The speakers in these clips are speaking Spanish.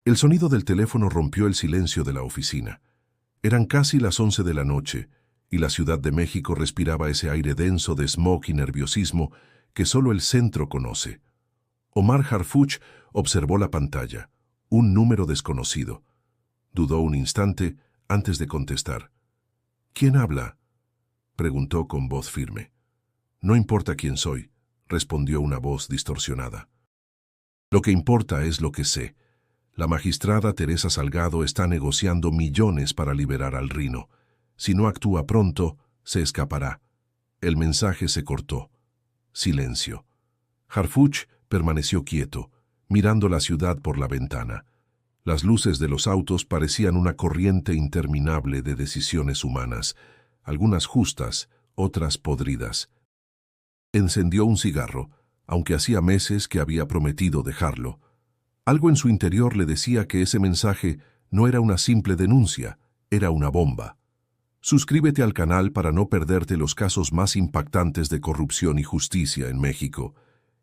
El sonido del teléfono rompió el silencio de la oficina. Eran casi las 11 de la noche, y la Ciudad de México respiraba ese aire denso de smog y nerviosismo que solo el centro conoce. Omar Harfuch observó la pantalla. Un número desconocido. Dudó un instante antes de contestar. ¿Quién habla?, preguntó con voz firme. No importa quién soy, respondió una voz distorsionada. Lo que importa es lo que sé. La magistrada Teresa Salgado está negociando millones para liberar al Rino. Si no actúa pronto, se escapará. El mensaje se cortó. Silencio. Harfuch permaneció quieto, mirando la ciudad por la ventana. Las luces de los autos parecían una corriente interminable de decisiones humanas, algunas justas, otras podridas. Encendió un cigarro, aunque hacía meses que había prometido dejarlo. Algo en su interior le decía que ese mensaje no era una simple denuncia, era una bomba. Suscríbete al canal para no perderte los casos más impactantes de corrupción y justicia en México.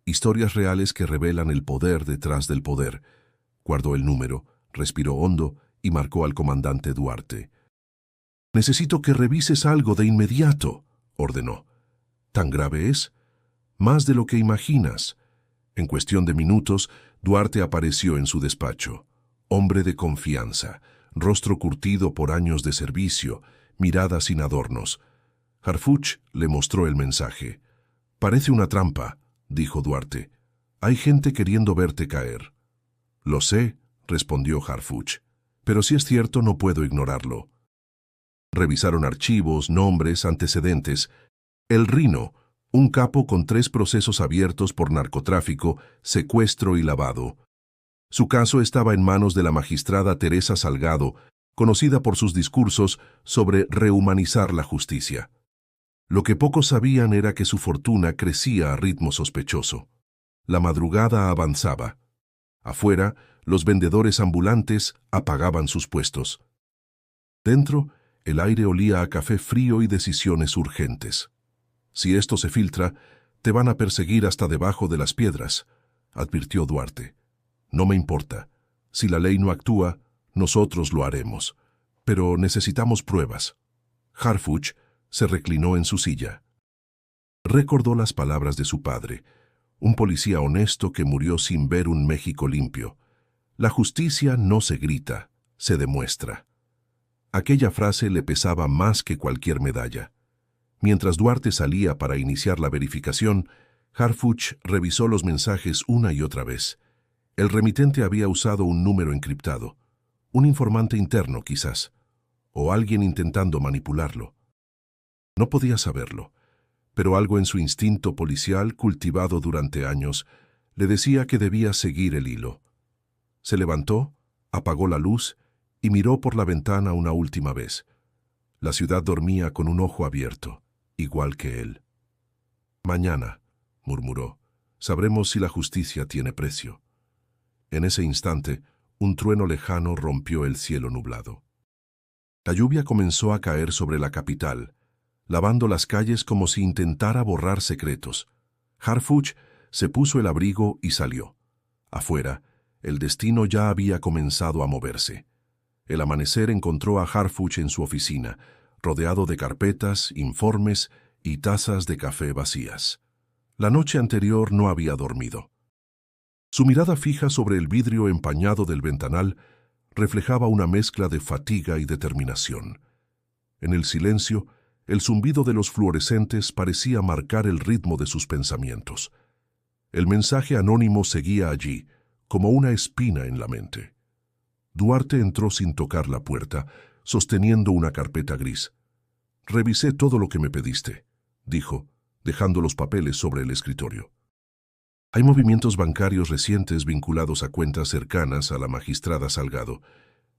Historias reales que revelan el poder detrás del poder. Guardó el número, respiró hondo y marcó al comandante Duarte. «Necesito que revises algo de inmediato», ordenó. «¿Tan grave es?» «Más de lo que imaginas». En cuestión de minutos, Duarte apareció en su despacho. Hombre de confianza, rostro curtido por años de servicio, mirada sin adornos. Harfuch le mostró el mensaje. «Parece una trampa», dijo Duarte. «Hay gente queriendo verte caer». «Lo sé», respondió Harfuch. «Pero si es cierto, no puedo ignorarlo». Revisaron archivos, nombres, antecedentes. El Rino, un capo con 3 procesos abiertos por narcotráfico, secuestro y lavado. Su caso estaba en manos de la magistrada Teresa Salgado, conocida por sus discursos sobre rehumanizar la justicia. Lo que pocos sabían era que su fortuna crecía a ritmo sospechoso. La madrugada avanzaba. Afuera, los vendedores ambulantes apagaban sus puestos. Dentro, el aire olía a café frío y decisiones urgentes. «Si esto se filtra, te van a perseguir hasta debajo de las piedras», advirtió Duarte. «No me importa. Si la ley no actúa, nosotros lo haremos. Pero necesitamos pruebas». Harfuch se reclinó en su silla. Recordó las palabras de su padre, un policía honesto que murió sin ver un México limpio. La justicia no se grita, se demuestra. Aquella frase le pesaba más que cualquier medalla. Mientras Duarte salía para iniciar la verificación, Harfuch revisó los mensajes una y otra vez. El remitente había usado un número encriptado. Un informante interno, quizás. O alguien intentando manipularlo. No podía saberlo, pero algo en su instinto policial, cultivado durante años, le decía que debía seguir el hilo. Se levantó, apagó la luz y miró por la ventana una última vez. La ciudad dormía con un ojo abierto, igual que él. «Mañana», murmuró, «sabremos si la justicia tiene precio». En ese instante, un trueno lejano rompió el cielo nublado. La lluvia comenzó a caer sobre la capital, lavando las calles como si intentara borrar secretos. Harfuch se puso el abrigo y salió. Afuera, el destino ya había comenzado a moverse. El amanecer encontró a Harfuch en su oficina, rodeado de carpetas, informes y tazas de café vacías. La noche anterior no había dormido. Su mirada fija sobre el vidrio empañado del ventanal reflejaba una mezcla de fatiga y determinación. En el silencio, el zumbido de los fluorescentes parecía marcar el ritmo de sus pensamientos. El mensaje anónimo seguía allí, como una espina en la mente. Duarte entró sin tocar la puerta, sosteniendo una carpeta gris. «Revisé todo lo que me pediste», dijo, dejando los papeles sobre el escritorio. «Hay movimientos bancarios recientes vinculados a cuentas cercanas a la magistrada Salgado.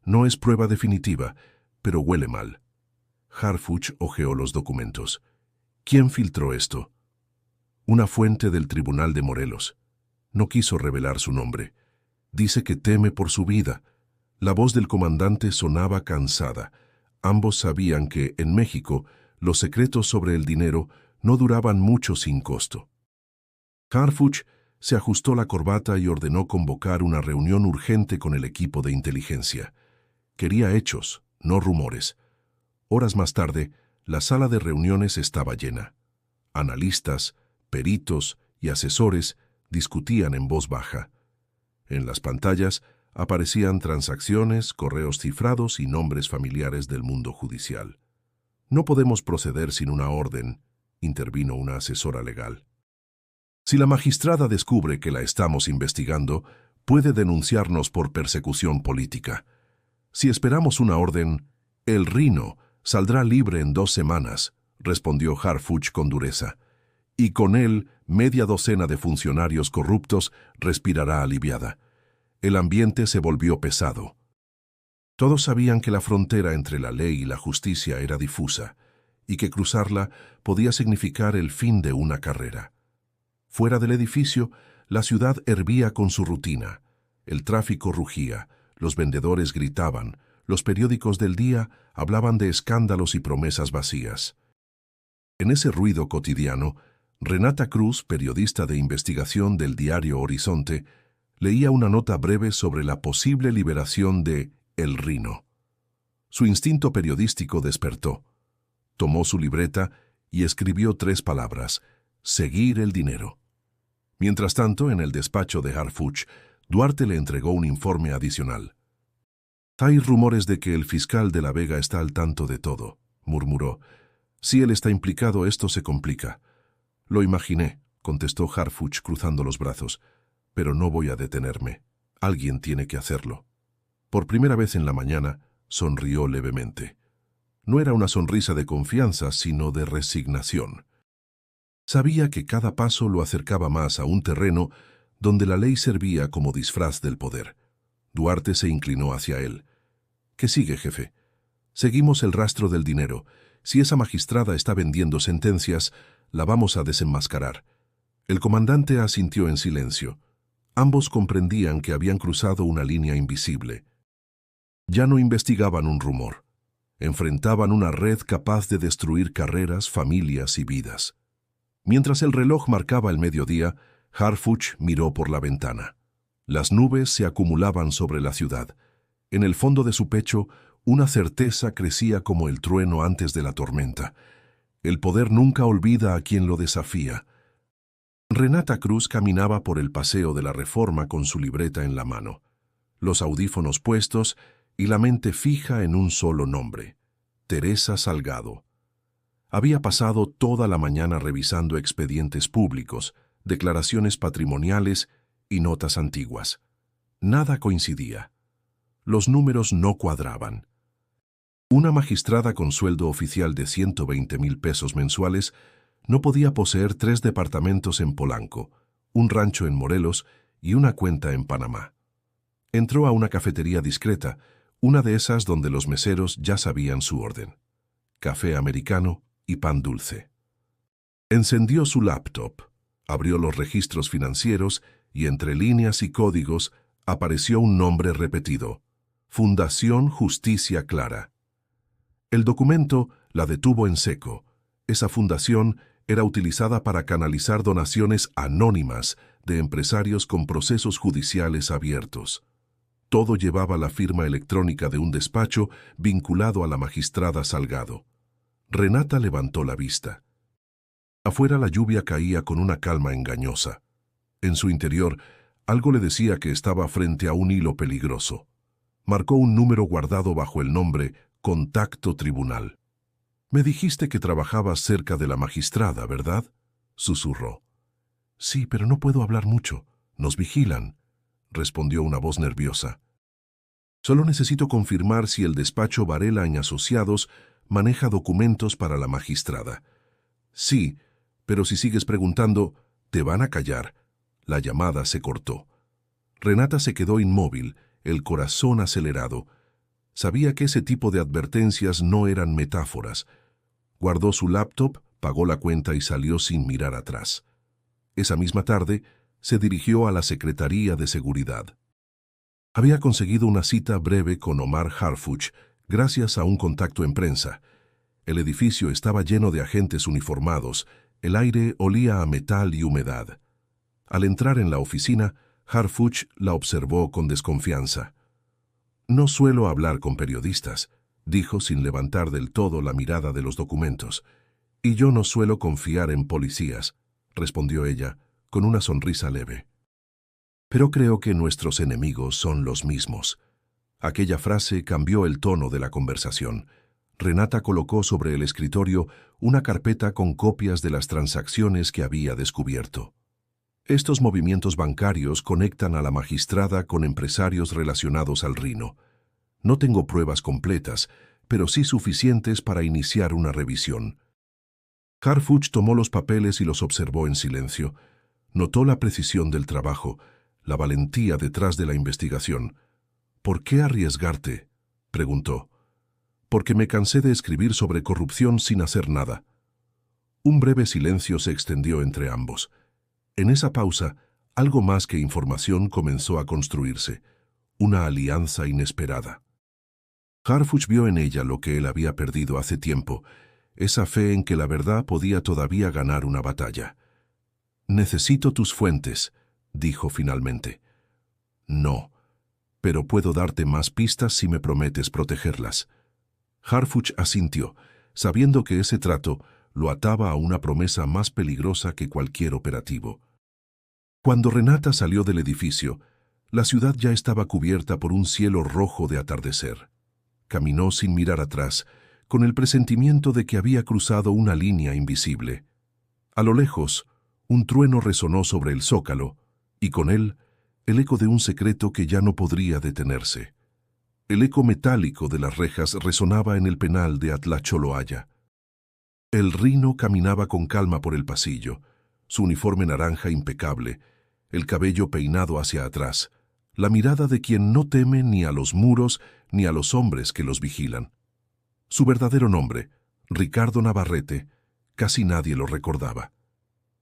No es prueba definitiva, pero huele mal». Harfuch hojeó los documentos. «¿Quién filtró esto?» «Una fuente del Tribunal de Morelos. No quiso revelar su nombre. Dice que teme por su vida». La voz del comandante sonaba cansada. Ambos sabían que, en México, los secretos sobre el dinero no duraban mucho sin costo. Harfuch se ajustó la corbata y ordenó convocar una reunión urgente con el equipo de inteligencia. Quería hechos, no rumores. Horas más tarde, la sala de reuniones estaba llena. Analistas, peritos y asesores discutían en voz baja. En las pantallas aparecían transacciones, correos cifrados y nombres familiares del mundo judicial. No podemos proceder sin una orden, intervino una asesora legal. Si la magistrada descubre que la estamos investigando, puede denunciarnos por persecución política. Si esperamos una orden, el Rhino saldrá libre en 2 semanas, respondió Harfuch con dureza, y con él media docena de funcionarios corruptos respirará aliviada. El ambiente se volvió pesado. Todos sabían que la frontera entre la ley y la justicia era difusa, y que cruzarla podía significar el fin de una carrera. Fuera del edificio, la ciudad hervía con su rutina. El tráfico rugía, los vendedores gritaban, los periódicos del día hablaban de escándalos y promesas vacías. En ese ruido cotidiano, Renata Cruz, periodista de investigación del diario Horizonte, leía una nota breve sobre la posible liberación de El Rhino. Su instinto periodístico despertó. Tomó su libreta y escribió 3 palabras: seguir el dinero. Mientras tanto, en el despacho de Harfuch, Duarte le entregó un informe adicional. «Hay rumores de que el fiscal de la Vega está al tanto de todo», murmuró. «Si él está implicado, esto se complica». «Lo imaginé», contestó Harfuch cruzando los brazos, «pero no voy a detenerme. Alguien tiene que hacerlo». Por primera vez en la mañana, sonrió levemente. No era una sonrisa de confianza, sino de resignación. Sabía que cada paso lo acercaba más a un terreno donde la ley servía como disfraz del poder. Duarte se inclinó hacia él. «¿Qué sigue, jefe?» «Seguimos el rastro del dinero. Si esa magistrada está vendiendo sentencias, la vamos a desenmascarar». El comandante asintió en silencio. Ambos comprendían que habían cruzado una línea invisible. Ya no investigaban un rumor. Enfrentaban una red capaz de destruir carreras, familias y vidas. Mientras el reloj marcaba el mediodía, Harfuch miró por la ventana. Las nubes se acumulaban sobre la ciudad. En el fondo de su pecho, una certeza crecía como el trueno antes de la tormenta. El poder nunca olvida a quien lo desafía. Renata Cruz caminaba por el paseo de la Reforma con su libreta en la mano, los audífonos puestos y la mente fija en un solo nombre: Teresa Salgado. Había pasado toda la mañana revisando expedientes públicos, declaraciones patrimoniales y notas antiguas. Nada coincidía. Los números no cuadraban. Una magistrada con sueldo oficial de 120,000 pesos mensuales no podía poseer 3 departamentos en Polanco, un rancho en Morelos y una cuenta en Panamá. Entró a una cafetería discreta, una de esas donde los meseros ya sabían su orden: café americano y pan dulce. Encendió su laptop, abrió los registros financieros y entre líneas y códigos apareció un nombre repetido: Fundación Justicia Clara. El documento la detuvo en seco. Esa fundación era utilizada para canalizar donaciones anónimas de empresarios con procesos judiciales abiertos. Todo llevaba la firma electrónica de un despacho vinculado a la magistrada Salgado. Renata levantó la vista. Afuera la lluvia caía con una calma engañosa. En su interior, algo le decía que estaba frente a un hilo peligroso. Marcó un número guardado bajo el nombre Contacto Tribunal. «Me dijiste que trabajabas cerca de la magistrada, ¿verdad?», susurró. «Sí, pero no puedo hablar mucho. Nos vigilan», respondió una voz nerviosa. «Solo necesito confirmar si el despacho Varela y Asociados maneja documentos para la magistrada». «Sí, pero si sigues preguntando, te van a callar». La llamada se cortó. Renata se quedó inmóvil, el corazón acelerado. Sabía que ese tipo de advertencias no eran metáforas. Guardó su laptop, pagó la cuenta y salió sin mirar atrás. Esa misma tarde, se dirigió a la Secretaría de Seguridad. Había conseguido una cita breve con Omar Harfuch gracias a un contacto en prensa. El edificio estaba lleno de agentes uniformados, el aire olía a metal y humedad. Al entrar en la oficina, Harfuch la observó con desconfianza. «No suelo hablar con periodistas», dijo sin levantar del todo la mirada de los documentos. «Y yo no suelo confiar en policías», respondió ella, con una sonrisa leve. «Pero creo que nuestros enemigos son los mismos». Aquella frase cambió el tono de la conversación. Renata colocó sobre el escritorio una carpeta con copias de las transacciones que había descubierto. Estos movimientos bancarios conectan a la magistrada con empresarios relacionados al Rhino. No tengo pruebas completas, pero sí suficientes para iniciar una revisión. Harfuch tomó los papeles y los observó en silencio. Notó la precisión del trabajo, la valentía detrás de la investigación. «¿Por qué arriesgarte?», preguntó. «Porque me cansé de escribir sobre corrupción sin hacer nada». Un breve silencio se extendió entre ambos. En esa pausa, algo más que información comenzó a construirse, una alianza inesperada. Harfuch vio en ella lo que él había perdido hace tiempo, esa fe en que la verdad podía todavía ganar una batalla. «Necesito tus fuentes», dijo finalmente. «No, pero puedo darte más pistas si me prometes protegerlas». Harfuch asintió, sabiendo que ese trato lo ataba a una promesa más peligrosa que cualquier operativo. Cuando Renata salió del edificio, la ciudad ya estaba cubierta por un cielo rojo de atardecer. Caminó sin mirar atrás, con el presentimiento de que había cruzado una línea invisible. A lo lejos, un trueno resonó sobre el zócalo, y con él, el eco de un secreto que ya no podría detenerse. El eco metálico de las rejas resonaba en el penal de Atlacholoaya. El Rhino caminaba con calma por el pasillo, su uniforme naranja impecable, el cabello peinado hacia atrás, la mirada de quien no teme ni a los muros ni a los hombres que los vigilan. Su verdadero nombre, Ricardo Navarrete, casi nadie lo recordaba.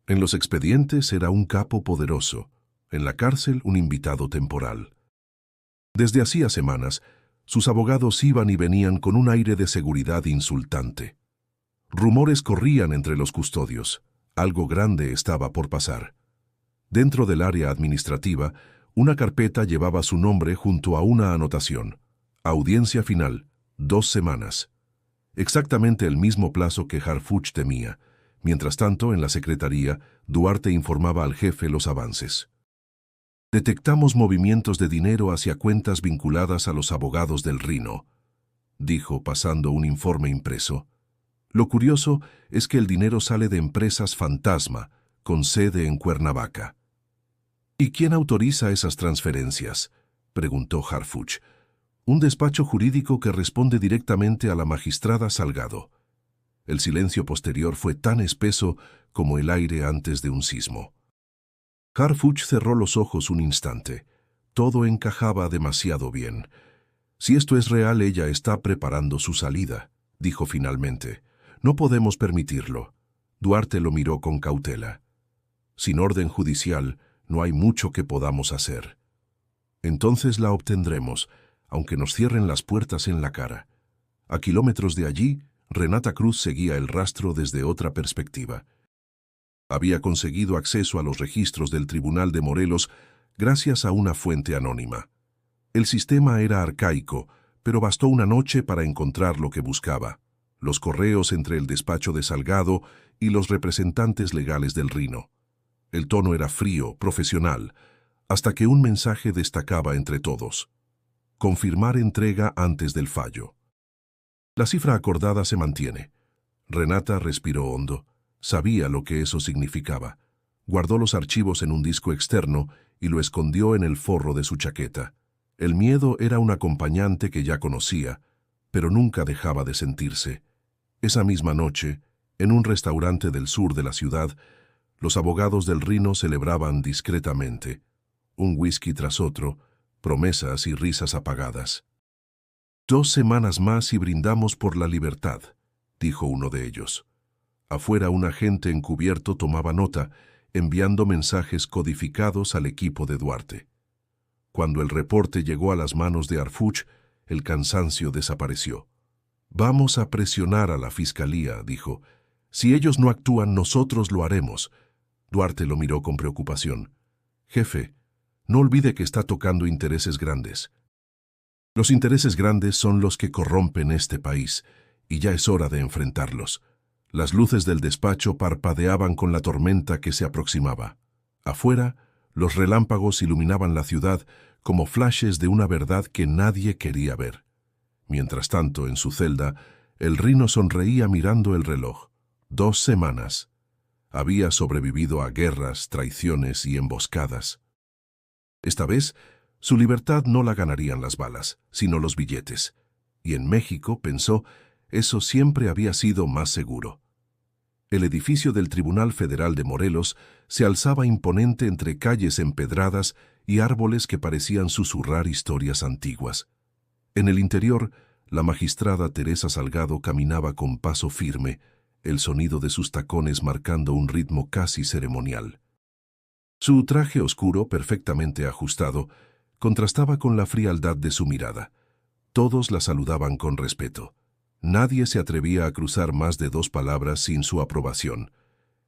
En los expedientes era un capo poderoso, en la cárcel un invitado temporal. Desde hacía semanas, sus abogados iban y venían con un aire de seguridad insultante. Rumores corrían entre los custodios. Algo grande estaba por pasar. Dentro del área administrativa, una carpeta llevaba su nombre junto a una anotación. Audiencia final, 2 semanas. Exactamente el mismo plazo que Harfuch temía. Mientras tanto, en la secretaría, Duarte informaba al jefe los avances. «Detectamos movimientos de dinero hacia cuentas vinculadas a los abogados del Rhino», dijo pasando un informe impreso. «Lo curioso es que el dinero sale de empresas fantasma, con sede en Cuernavaca». «¿Y quién autoriza esas transferencias?», preguntó Harfuch. «Un despacho jurídico que responde directamente a la magistrada Salgado». El silencio posterior fue tan espeso como el aire antes de un sismo. Harfuch cerró los ojos un instante. Todo encajaba demasiado bien. «Si esto es real, ella está preparando su salida», dijo finalmente. «No podemos permitirlo». Duarte lo miró con cautela. «Sin orden judicial, no hay mucho que podamos hacer». «Entonces la obtendremos, aunque nos cierren las puertas en la cara». A kilómetros de allí, Renata Cruz seguía el rastro desde otra perspectiva. Había conseguido acceso a los registros del Tribunal de Morelos gracias a una fuente anónima. El sistema era arcaico, pero bastó una noche para encontrar lo que buscaba: los correos entre el despacho de Salgado y los representantes legales del Rhino. El tono era frío, profesional, hasta que un mensaje destacaba entre todos: confirmar entrega antes del fallo. La cifra acordada se mantiene. Renata respiró hondo. Sabía lo que eso significaba. Guardó los archivos en un disco externo y lo escondió en el forro de su chaqueta. El miedo era un acompañante que ya conocía, pero nunca dejaba de sentirse. Esa misma noche, en un restaurante del sur de la ciudad, los abogados del Rhino celebraban discretamente. Un whisky tras otro, promesas y risas apagadas. 2 semanas más y brindamos por la libertad, dijo uno de ellos. Afuera un agente encubierto tomaba nota, enviando mensajes codificados al equipo de Duarte. Cuando el reporte llegó a las manos de Harfuch, el cansancio desapareció. «Vamos a presionar a la fiscalía», dijo. «Si ellos no actúan, nosotros lo haremos». Duarte lo miró con preocupación. Jefe, no olvide que está tocando intereses grandes. Los intereses grandes son los que corrompen este país, y ya es hora de enfrentarlos. Las luces del despacho parpadeaban con la tormenta que se aproximaba. Afuera, los relámpagos iluminaban la ciudad como flashes de una verdad que nadie quería ver. Mientras tanto, en su celda, el Rino sonreía mirando el reloj. 2 semanas. Había sobrevivido a guerras, traiciones y emboscadas. Esta vez, su libertad no la ganarían las balas, sino los billetes. Y en México, pensó, eso siempre había sido más seguro. El edificio del Tribunal Federal de Morelos se alzaba imponente entre calles empedradas y árboles que parecían susurrar historias antiguas. En el interior, la magistrada Teresa Salgado caminaba con paso firme, el sonido de sus tacones marcando un ritmo casi ceremonial. Su traje oscuro, perfectamente ajustado, contrastaba con la frialdad de su mirada. Todos la saludaban con respeto. Nadie se atrevía a cruzar más de 2 palabras sin su aprobación.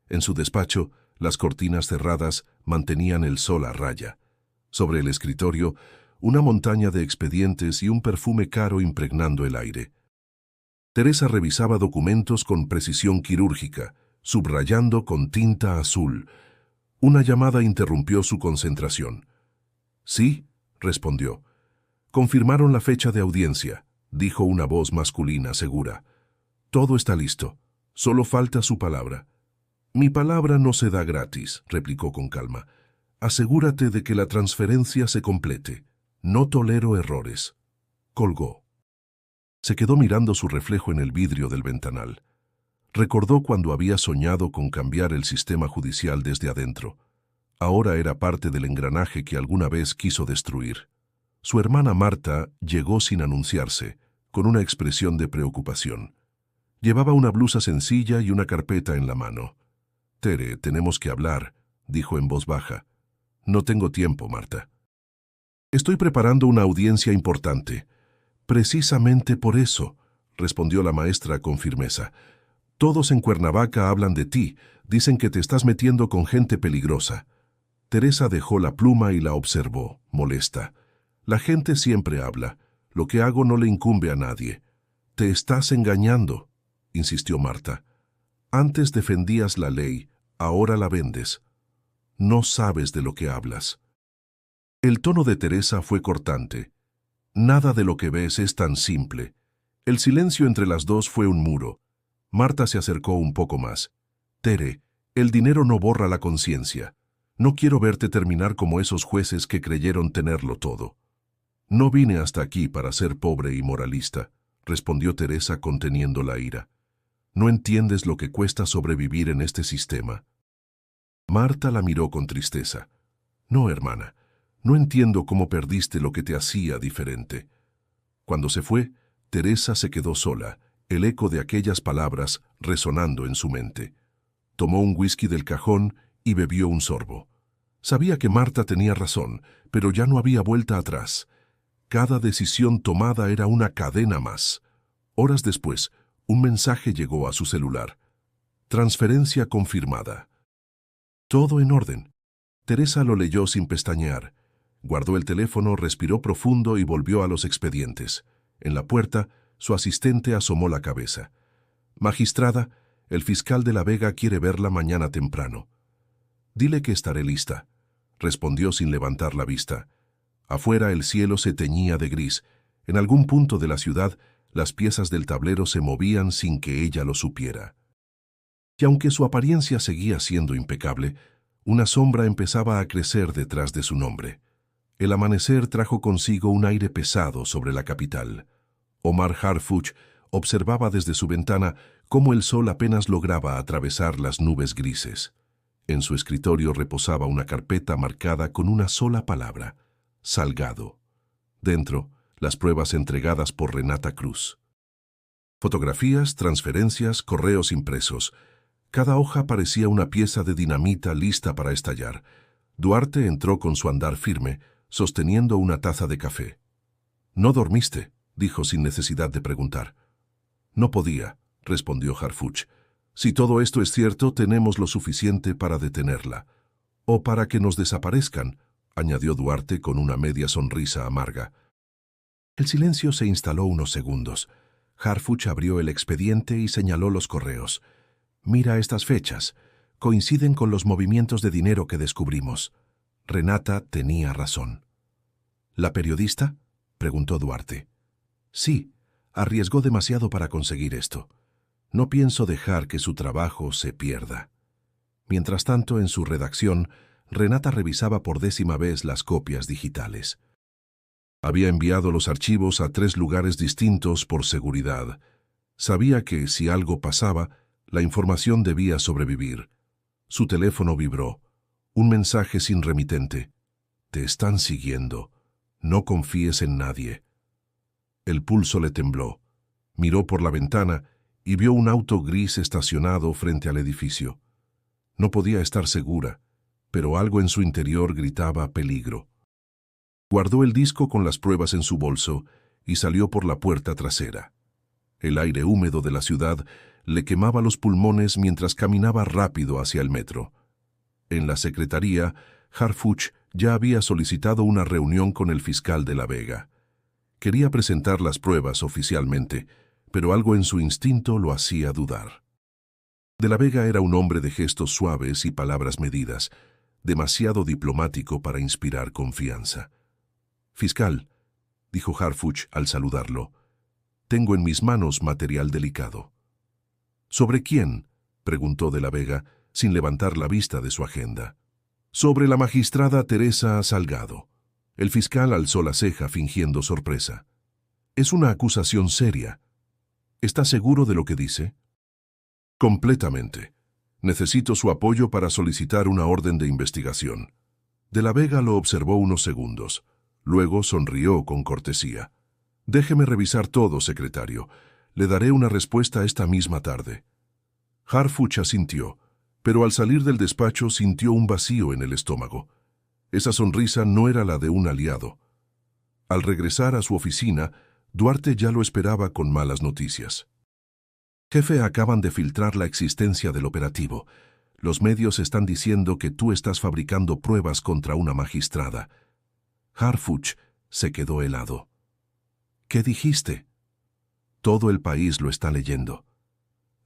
En su despacho, las cortinas cerradas mantenían el sol a raya. Sobre el escritorio, una montaña de expedientes y un perfume caro impregnando el aire. Teresa revisaba documentos con precisión quirúrgica, subrayando con tinta azul. Una llamada interrumpió su concentración. «Sí», respondió. «Confirmaron la fecha de audiencia», dijo una voz masculina segura. «Todo está listo. Solo falta su palabra». «Mi palabra no se da gratis», replicó con calma. «Asegúrate de que la transferencia se complete. No tolero errores». Colgó. Se quedó mirando su reflejo en el vidrio del ventanal. Recordó cuando había soñado con cambiar el sistema judicial desde adentro. Ahora era parte del engranaje que alguna vez quiso destruir. Su hermana Marta llegó sin anunciarse, con una expresión de preocupación. Llevaba una blusa sencilla y una carpeta en la mano. «Tere, tenemos que hablar», dijo en voz baja. «No tengo tiempo, Marta». «Estoy preparando una audiencia importante». «Precisamente por eso», respondió la maestra con firmeza. «Todos en Cuernavaca hablan de ti, dicen que te estás metiendo con gente peligrosa». Teresa dejó la pluma y la observó, molesta. «La gente siempre habla. Lo que hago no le incumbe a nadie». «Te estás engañando», insistió Marta. «Antes defendías la ley, ahora la vendes. No sabes de lo que hablas». El tono de Teresa fue cortante. «Nada de lo que ves es tan simple». El silencio entre las dos fue un muro. Marta se acercó un poco más. «Tere, el dinero no borra la conciencia. No quiero verte terminar como esos jueces que creyeron tenerlo todo». «No vine hasta aquí para ser pobre y moralista», respondió Teresa conteniendo la ira. «No entiendes lo que cuesta sobrevivir en este sistema». Marta la miró con tristeza. «No, hermana, no entiendo cómo perdiste lo que te hacía diferente». Cuando se fue, Teresa se quedó sola, el eco de aquellas palabras resonando en su mente. Tomó un whisky del cajón y bebió un sorbo. Sabía que Marta tenía razón, pero ya no había vuelta atrás. Cada decisión tomada era una cadena más. Horas después, un mensaje llegó a su celular. «Transferencia confirmada». Todo en orden. Teresa lo leyó sin pestañear. Guardó el teléfono, respiró profundo y volvió a los expedientes. En la puerta, su asistente asomó la cabeza. «Magistrada, el fiscal de La Vega quiere verla mañana temprano». «Dile que estaré lista», respondió sin levantar la vista. Afuera el cielo se teñía de gris. En algún punto de la ciudad, las piezas del tablero se movían sin que ella lo supiera. Y aunque su apariencia seguía siendo impecable, una sombra empezaba a crecer detrás de su nombre. El amanecer trajo consigo un aire pesado sobre la capital. Omar Harfuch observaba desde su ventana cómo el sol apenas lograba atravesar las nubes grises. En su escritorio reposaba una carpeta marcada con una sola palabra: Salgado. Dentro, las pruebas entregadas por Renata Cruz. Fotografías, transferencias, correos impresos. Cada hoja parecía una pieza de dinamita lista para estallar. Duarte entró con su andar firme, sosteniendo una taza de café. «¿No dormiste?», dijo sin necesidad de preguntar. «No podía», respondió Harfuch. «Si todo esto es cierto, tenemos lo suficiente para detenerla». O para que nos desaparezcan, añadió Duarte con una media sonrisa amarga. El silencio se instaló unos segundos. Harfuch abrió el expediente y señaló los correos. Mira estas fechas. Coinciden con los movimientos de dinero que descubrimos. Renata tenía razón. ¿La periodista?, preguntó Duarte. Sí, arriesgó demasiado para conseguir esto. No pienso dejar que su trabajo se pierda. Mientras tanto, en su redacción, Renata revisaba por 10ª vez las copias digitales. Había enviado los archivos a 3 lugares distintos por seguridad. Sabía que, si algo pasaba, la información debía sobrevivir. Su teléfono vibró. Un mensaje sin remitente. Te están siguiendo. No confíes en nadie. El pulso le tembló. Miró por la ventana y vio un auto gris estacionado frente al edificio. No podía estar segura, pero algo en su interior gritaba peligro. Guardó el disco con las pruebas en su bolso y salió por la puerta trasera. El aire húmedo de la ciudad le quemaba los pulmones mientras caminaba rápido hacia el metro. En la secretaría, Harfuch ya había solicitado una reunión con el fiscal de La Vega. Quería presentar las pruebas oficialmente, pero algo en su instinto lo hacía dudar. De La Vega era un hombre de gestos suaves y palabras medidas, demasiado diplomático para inspirar confianza. «Fiscal», dijo Harfuch al saludarlo, «tengo en mis manos material delicado». «¿Sobre quién?», preguntó de La Vega, sin levantar la vista de su agenda. «Sobre la magistrada Teresa Salgado». El fiscal alzó la ceja fingiendo sorpresa. «Es una acusación seria. ¿Está seguro de lo que dice?» «Completamente. Necesito su apoyo para solicitar una orden de investigación». De La Vega lo observó unos segundos. Luego sonrió con cortesía. «Déjeme revisar todo, secretario. Le daré una respuesta esta misma tarde». Harfuch asintió, pero al salir del despacho sintió un vacío en el estómago. Esa sonrisa no era la de un aliado. Al regresar a su oficina, Duarte ya lo esperaba con malas noticias. «Jefe, acaban de filtrar la existencia del operativo. Los medios están diciendo que tú estás fabricando pruebas contra una magistrada». Harfuch se quedó helado. «¿Qué dijiste?» «Todo el país lo está leyendo.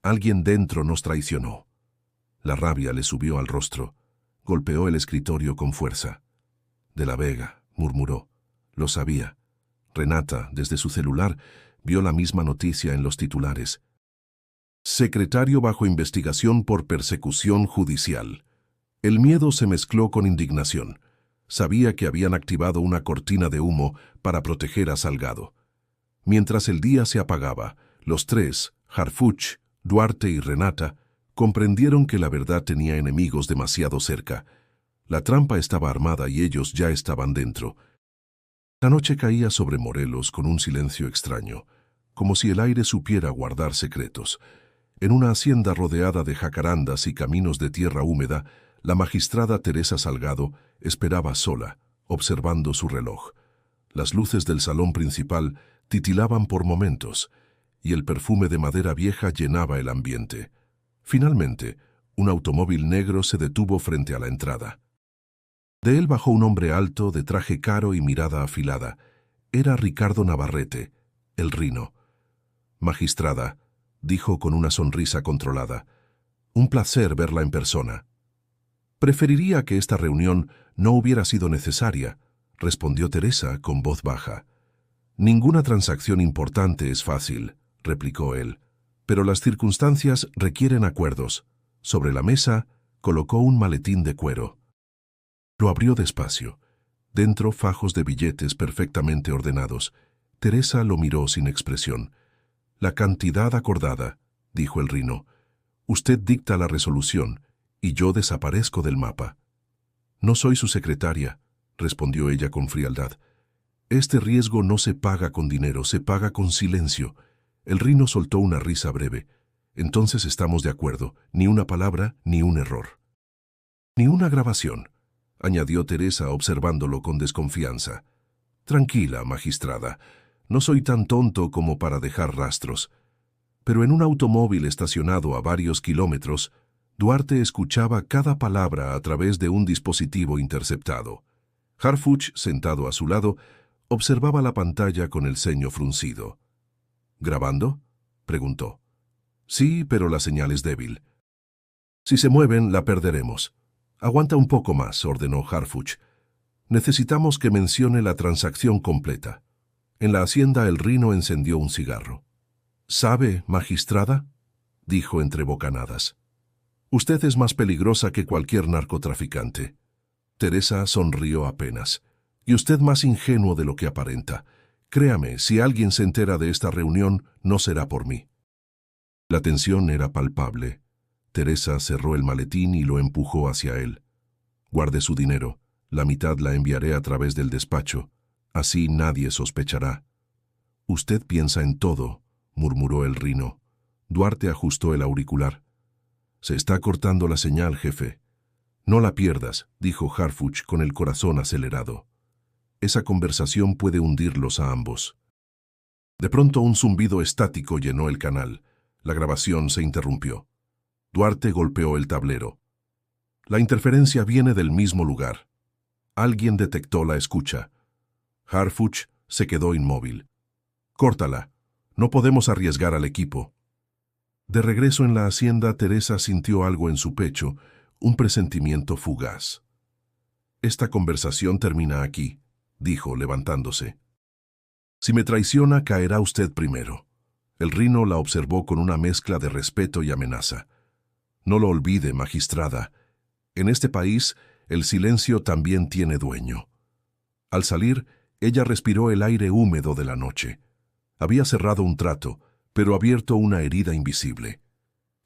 Alguien dentro nos traicionó». La rabia le subió al rostro. Golpeó el escritorio con fuerza. «De La Vega», murmuró. Lo sabía. Renata, desde su celular, vio la misma noticia en los titulares. «Secretario bajo investigación por persecución judicial». El miedo se mezcló con indignación. Sabía que habían activado una cortina de humo para proteger a Salgado. Mientras el día se apagaba, los tres, Harfuch, Duarte y Renata, comprendieron que la verdad tenía enemigos demasiado cerca. La trampa estaba armada y ellos ya estaban dentro. La noche caía sobre Morelos con un silencio extraño, como si el aire supiera guardar secretos. En una hacienda rodeada de jacarandas y caminos de tierra húmeda, la magistrada Teresa Salgado esperaba sola, observando su reloj. Las luces del salón principal titilaban por momentos, y el perfume de madera vieja llenaba el ambiente. Finalmente, un automóvil negro se detuvo frente a la entrada. De él bajó un hombre alto, de traje caro y mirada afilada. Era Ricardo Navarrete, el Rino. «Magistrada», dijo con una sonrisa controlada, «un placer verla en persona». «Preferiría que esta reunión no hubiera sido necesaria», respondió Teresa con voz baja. «Ninguna transacción importante es fácil», replicó él, «pero las circunstancias requieren acuerdos». Sobre la mesa colocó un maletín de cuero. Lo abrió despacio. Dentro, fajos de billetes perfectamente ordenados. Teresa lo miró sin expresión. «La cantidad acordada», dijo el Rino. «Usted dicta la resolución y yo desaparezco del mapa». «No soy su secretaria», respondió ella con frialdad. «Este riesgo no se paga con dinero, se paga con silencio». El Rino soltó una risa breve. «Entonces estamos de acuerdo, ni una palabra, ni un error». «Ni una grabación», añadió Teresa observándolo con desconfianza. «Tranquila, magistrada, no soy tan tonto como para dejar rastros. Pero en un automóvil estacionado a varios kilómetros, no hay forma de que usted haya grabado nada. Usted no Duarte escuchaba cada palabra a través de un dispositivo interceptado. Harfuch, sentado a su lado, observaba la pantalla con el ceño fruncido. ¿Grabando?, preguntó. Sí, pero la señal es débil. Si se mueven, la perderemos. Aguanta un poco más, ordenó Harfuch. Necesitamos que mencione la transacción completa. En la hacienda el Rino encendió un cigarro. ¿Sabe, magistrada?, dijo entre bocanadas. Usted es más peligrosa que cualquier narcotraficante. Teresa sonrió apenas. Y usted más ingenuo de lo que aparenta. Créame, si alguien se entera de esta reunión, no será por mí. La tensión era palpable. Teresa cerró el maletín y lo empujó hacia él. Guarde su dinero. La mitad la enviaré a través del despacho. Así nadie sospechará. Usted piensa en todo, murmuró el Rino. Duarte ajustó el auricular. Se está cortando la señal, jefe. No la pierdas, dijo Harfuch con el corazón acelerado. Esa conversación puede hundirlos a ambos. De pronto un zumbido estático llenó el canal. La grabación se interrumpió. Duarte golpeó el tablero. La interferencia viene del mismo lugar. Alguien detectó la escucha. Harfuch se quedó inmóvil. Córtala. No podemos arriesgar al equipo. De regreso en la hacienda, Teresa sintió algo en su pecho, un presentimiento fugaz. Esta conversación termina aquí, dijo levantándose. Si me traiciona, caerá usted primero. El Rino la observó con una mezcla de respeto y amenaza. No lo olvide, magistrada. En este país, el silencio también tiene dueño. Al salir, ella respiró el aire húmedo de la noche. Había cerrado un trato, pero abierto una herida invisible.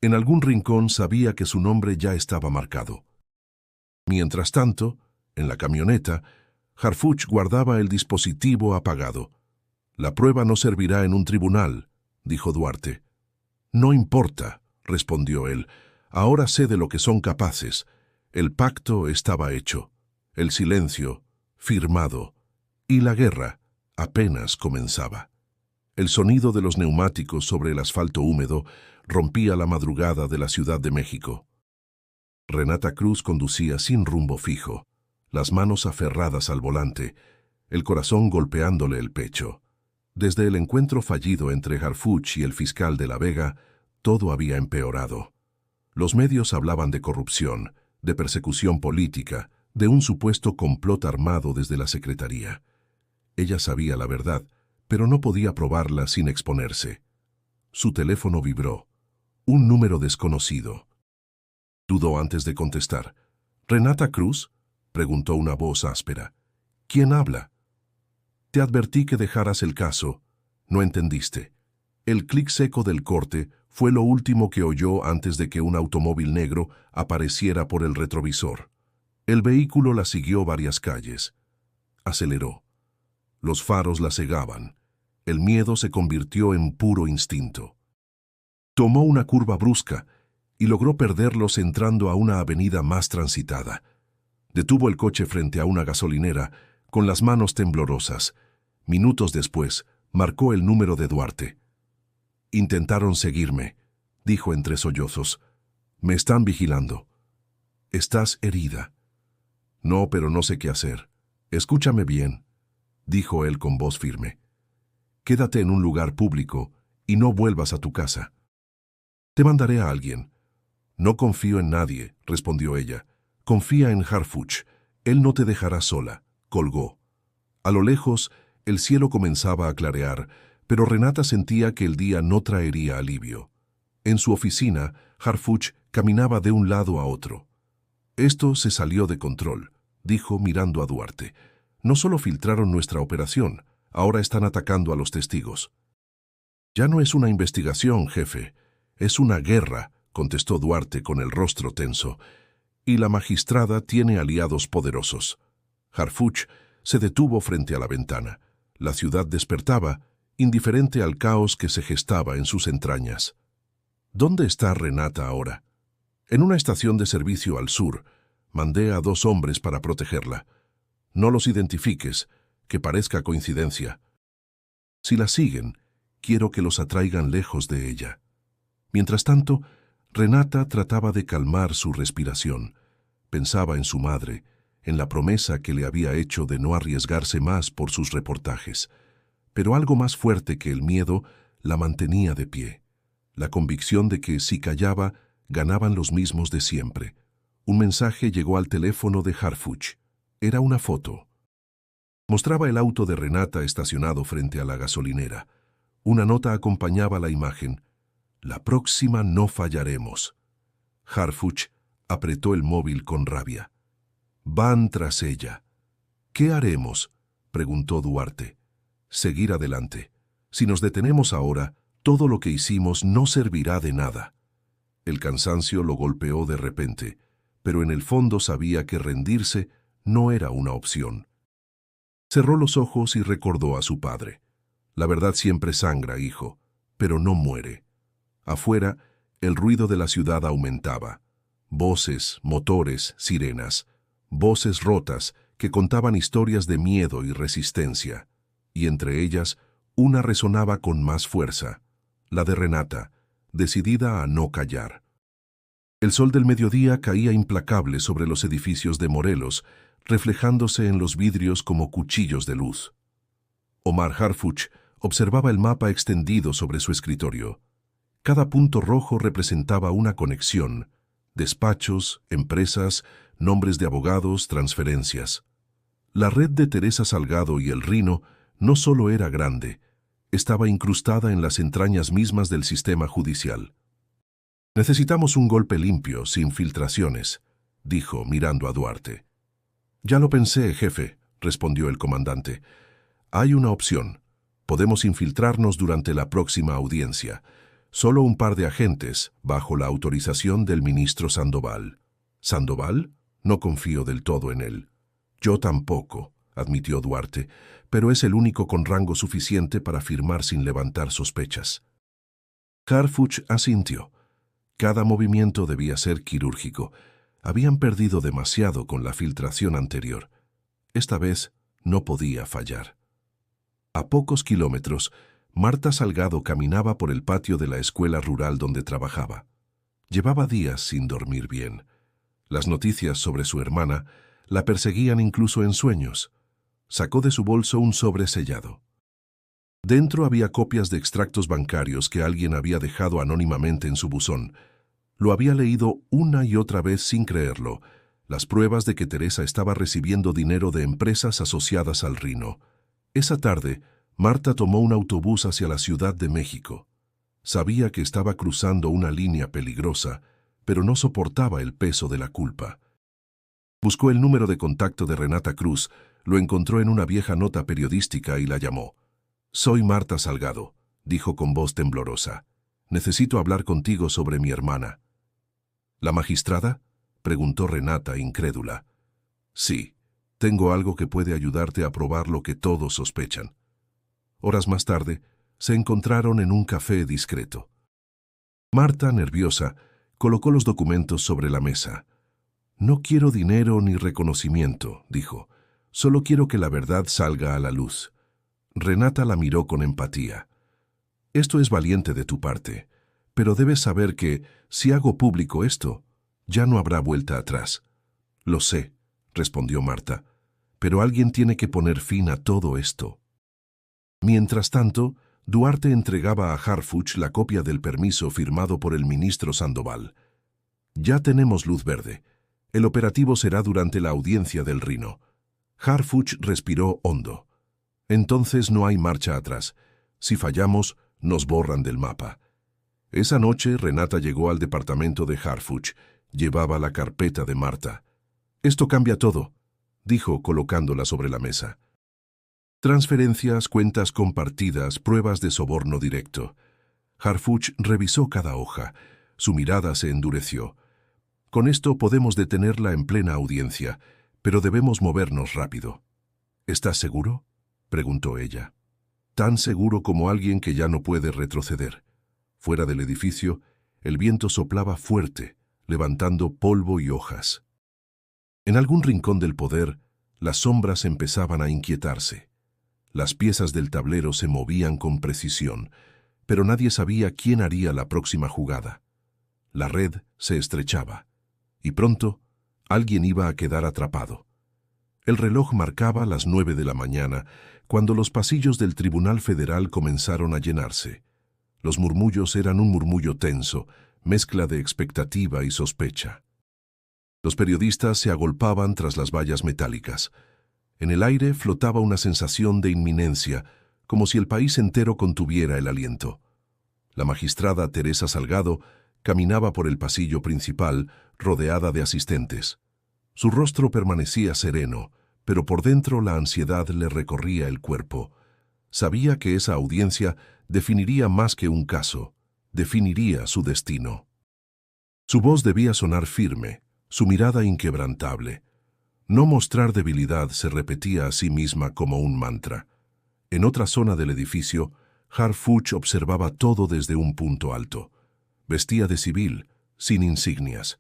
En algún rincón sabía que su nombre ya estaba marcado. Mientras tanto, en la camioneta, Harfuch guardaba el dispositivo apagado. La prueba no servirá en un tribunal, dijo Duarte. No importa, respondió él. Ahora sé de lo que son capaces. El pacto estaba hecho. El silencio, firmado. Y la guerra apenas comenzaba. El sonido de los neumáticos sobre el asfalto húmedo rompía la madrugada de la Ciudad de México. Renata Cruz conducía sin rumbo fijo, las manos aferradas al volante, el corazón golpeándole el pecho. Desde el encuentro fallido entre Harfuch y el fiscal de La Vega, todo había empeorado. Los medios hablaban de corrupción, de persecución política, de un supuesto complot armado desde la Secretaría. Ella sabía la verdad, pero no podía probarla sin exponerse. Su teléfono vibró. Un número desconocido. Dudó antes de contestar. ¿Renata Cruz?, preguntó una voz áspera. ¿Quién habla? Te advertí que dejaras el caso. No entendiste. El clic seco del corte fue lo último que oyó antes de que un automóvil negro apareciera por el retrovisor. El vehículo la siguió varias calles. Aceleró. Los faros la cegaban. El miedo se convirtió en puro instinto. Tomó una curva brusca y logró perderlos entrando a una avenida más transitada. Detuvo el coche frente a una gasolinera, con las manos temblorosas. Minutos después, marcó el número de Duarte. Intentaron seguirme, dijo entre sollozos. Me están vigilando. Estás herida. No, pero no sé qué hacer. Escúchame bien, dijo él con voz firme. Quédate en un lugar público y no vuelvas a tu casa. Te mandaré a alguien. No confío en nadie, respondió ella. Confía en Harfuch. Él no te dejará sola. Colgó. A lo lejos, el cielo comenzaba a clarear, pero Renata sentía que el día no traería alivio. En su oficina, Harfuch caminaba de un lado a otro. Esto se salió de control, dijo mirando a Duarte. No solo filtraron nuestra operación, ahora están atacando a los testigos. Ya no es una investigación, jefe. Es una guerra, contestó Duarte con el rostro tenso. Y la magistrada tiene aliados poderosos. Harfuch se detuvo frente a la ventana. La ciudad despertaba, indiferente al caos que se gestaba en sus entrañas. ¿Dónde está Renata ahora? En una estación de servicio al sur. Mandé a 2 hombres para protegerla. No los identifiques, que parezca coincidencia. Si la siguen, quiero que los atraigan lejos de ella. Mientras tanto, Renata trataba de calmar su respiración. Pensaba en su madre, en la promesa que le había hecho de no arriesgarse más por sus reportajes. Pero algo más fuerte que el miedo la mantenía de pie. La convicción de que si callaba, ganaban los mismos de siempre. Un mensaje llegó al teléfono de Harfuch. Era una foto. Mostraba el auto de Renata estacionado frente a la gasolinera. Una nota acompañaba la imagen. La próxima no fallaremos. Harfuch apretó el móvil con rabia. Van tras ella. ¿Qué haremos?, preguntó Duarte. Seguir adelante. Si nos detenemos ahora, todo lo que hicimos no servirá de nada. El cansancio lo golpeó de repente, pero en el fondo sabía que rendirse no era una opción. Cerró los ojos y recordó a su padre. La verdad siempre sangra, hijo, pero no muere. Afuera, el ruido de la ciudad aumentaba. Voces, motores, sirenas. Voces rotas que contaban historias de miedo y resistencia. Y entre ellas, una resonaba con más fuerza. La de Renata, decidida a no callar. El sol del mediodía caía implacable sobre los edificios de Morelos, reflejándose en los vidrios como cuchillos de luz. Omar Harfuch observaba el mapa extendido sobre su escritorio. Cada punto rojo representaba una conexión: despachos, empresas, nombres de abogados, transferencias. La red de Teresa Salgado y el Rino no solo era grande, estaba incrustada en las entrañas mismas del sistema judicial. Necesitamos un golpe limpio, sin filtraciones, dijo mirando a Duarte. Ya lo pensé, jefe, respondió el comandante. Hay una opción. Podemos infiltrarnos durante la próxima audiencia. Solo un par de agentes, bajo la autorización del ministro Sandoval. ¿Sandoval? No confío del todo en él. Yo tampoco, admitió Duarte, pero es el único con rango suficiente para firmar sin levantar sospechas. Harfuch asintió. Cada movimiento debía ser quirúrgico. Habían perdido demasiado con la filtración anterior. Esta vez no podía fallar. A pocos kilómetros, Marta Salgado caminaba por el patio de la escuela rural donde trabajaba. Llevaba días sin dormir bien. Las noticias sobre su hermana la perseguían incluso en sueños. Sacó de su bolso un sobre sellado. Dentro había copias de extractos bancarios que alguien había dejado anónimamente en su buzón. Lo había leído una y otra vez sin creerlo, las pruebas de que Teresa estaba recibiendo dinero de empresas asociadas al Rino. Esa tarde, Marta tomó un autobús hacia la Ciudad de México. Sabía que estaba cruzando una línea peligrosa, pero no soportaba el peso de la culpa. Buscó el número de contacto de Renata Cruz, lo encontró en una vieja nota periodística y la llamó. «Soy Marta Salgado», dijo con voz temblorosa. «Necesito hablar contigo sobre mi hermana». «¿La magistrada?», preguntó Renata, incrédula. «Sí, tengo algo que puede ayudarte a probar lo que todos sospechan». Horas más tarde, se encontraron en un café discreto. Marta, nerviosa, colocó los documentos sobre la mesa. «No quiero dinero ni reconocimiento», dijo. «Solo quiero que la verdad salga a la luz». Renata la miró con empatía. «Esto es valiente de tu parte, pero debes saber que, si hago público esto, ya no habrá vuelta atrás». «Lo sé», respondió Marta, «pero alguien tiene que poner fin a todo esto». Mientras tanto, Duarte entregaba a Harfuch la copia del permiso firmado por el ministro Sandoval. «Ya tenemos luz verde. El operativo será durante la audiencia del Rino». Harfuch respiró hondo. «Entonces no hay marcha atrás. Si fallamos, nos borran del mapa». Esa noche, Renata llegó al departamento de Harfuch. Llevaba la carpeta de Marta. «Esto cambia todo», dijo colocándola sobre la mesa. Transferencias, cuentas compartidas, pruebas de soborno directo. Harfuch revisó cada hoja. Su mirada se endureció. «Con esto podemos detenerla en plena audiencia, pero debemos movernos rápido». «¿Estás seguro?», preguntó ella. «Tan seguro como alguien que ya no puede retroceder». Fuera del edificio, el viento soplaba fuerte, levantando polvo y hojas. En algún rincón del poder, las sombras empezaban a inquietarse. Las piezas del tablero se movían con precisión, pero nadie sabía quién haría la próxima jugada. La red se estrechaba. Y pronto, alguien iba a quedar atrapado. El reloj marcaba las 9 de la mañana, cuando los pasillos del Tribunal Federal comenzaron a llenarse. Los murmullos eran un murmullo tenso, mezcla de expectativa y sospecha. Los periodistas se agolpaban tras las vallas metálicas. En el aire flotaba una sensación de inminencia, como si el país entero contuviera el aliento. La magistrada Teresa Salgado caminaba por el pasillo principal, rodeada de asistentes. Su rostro permanecía sereno, pero por dentro la ansiedad le recorría el cuerpo. Sabía que esa audiencia definiría más que un caso, definiría su destino. Su voz debía sonar firme, su mirada inquebrantable. No mostrar debilidad se repetía a sí misma como un mantra. En otra zona del edificio, Harfuch observaba todo desde un punto alto. Vestía de civil, sin insignias.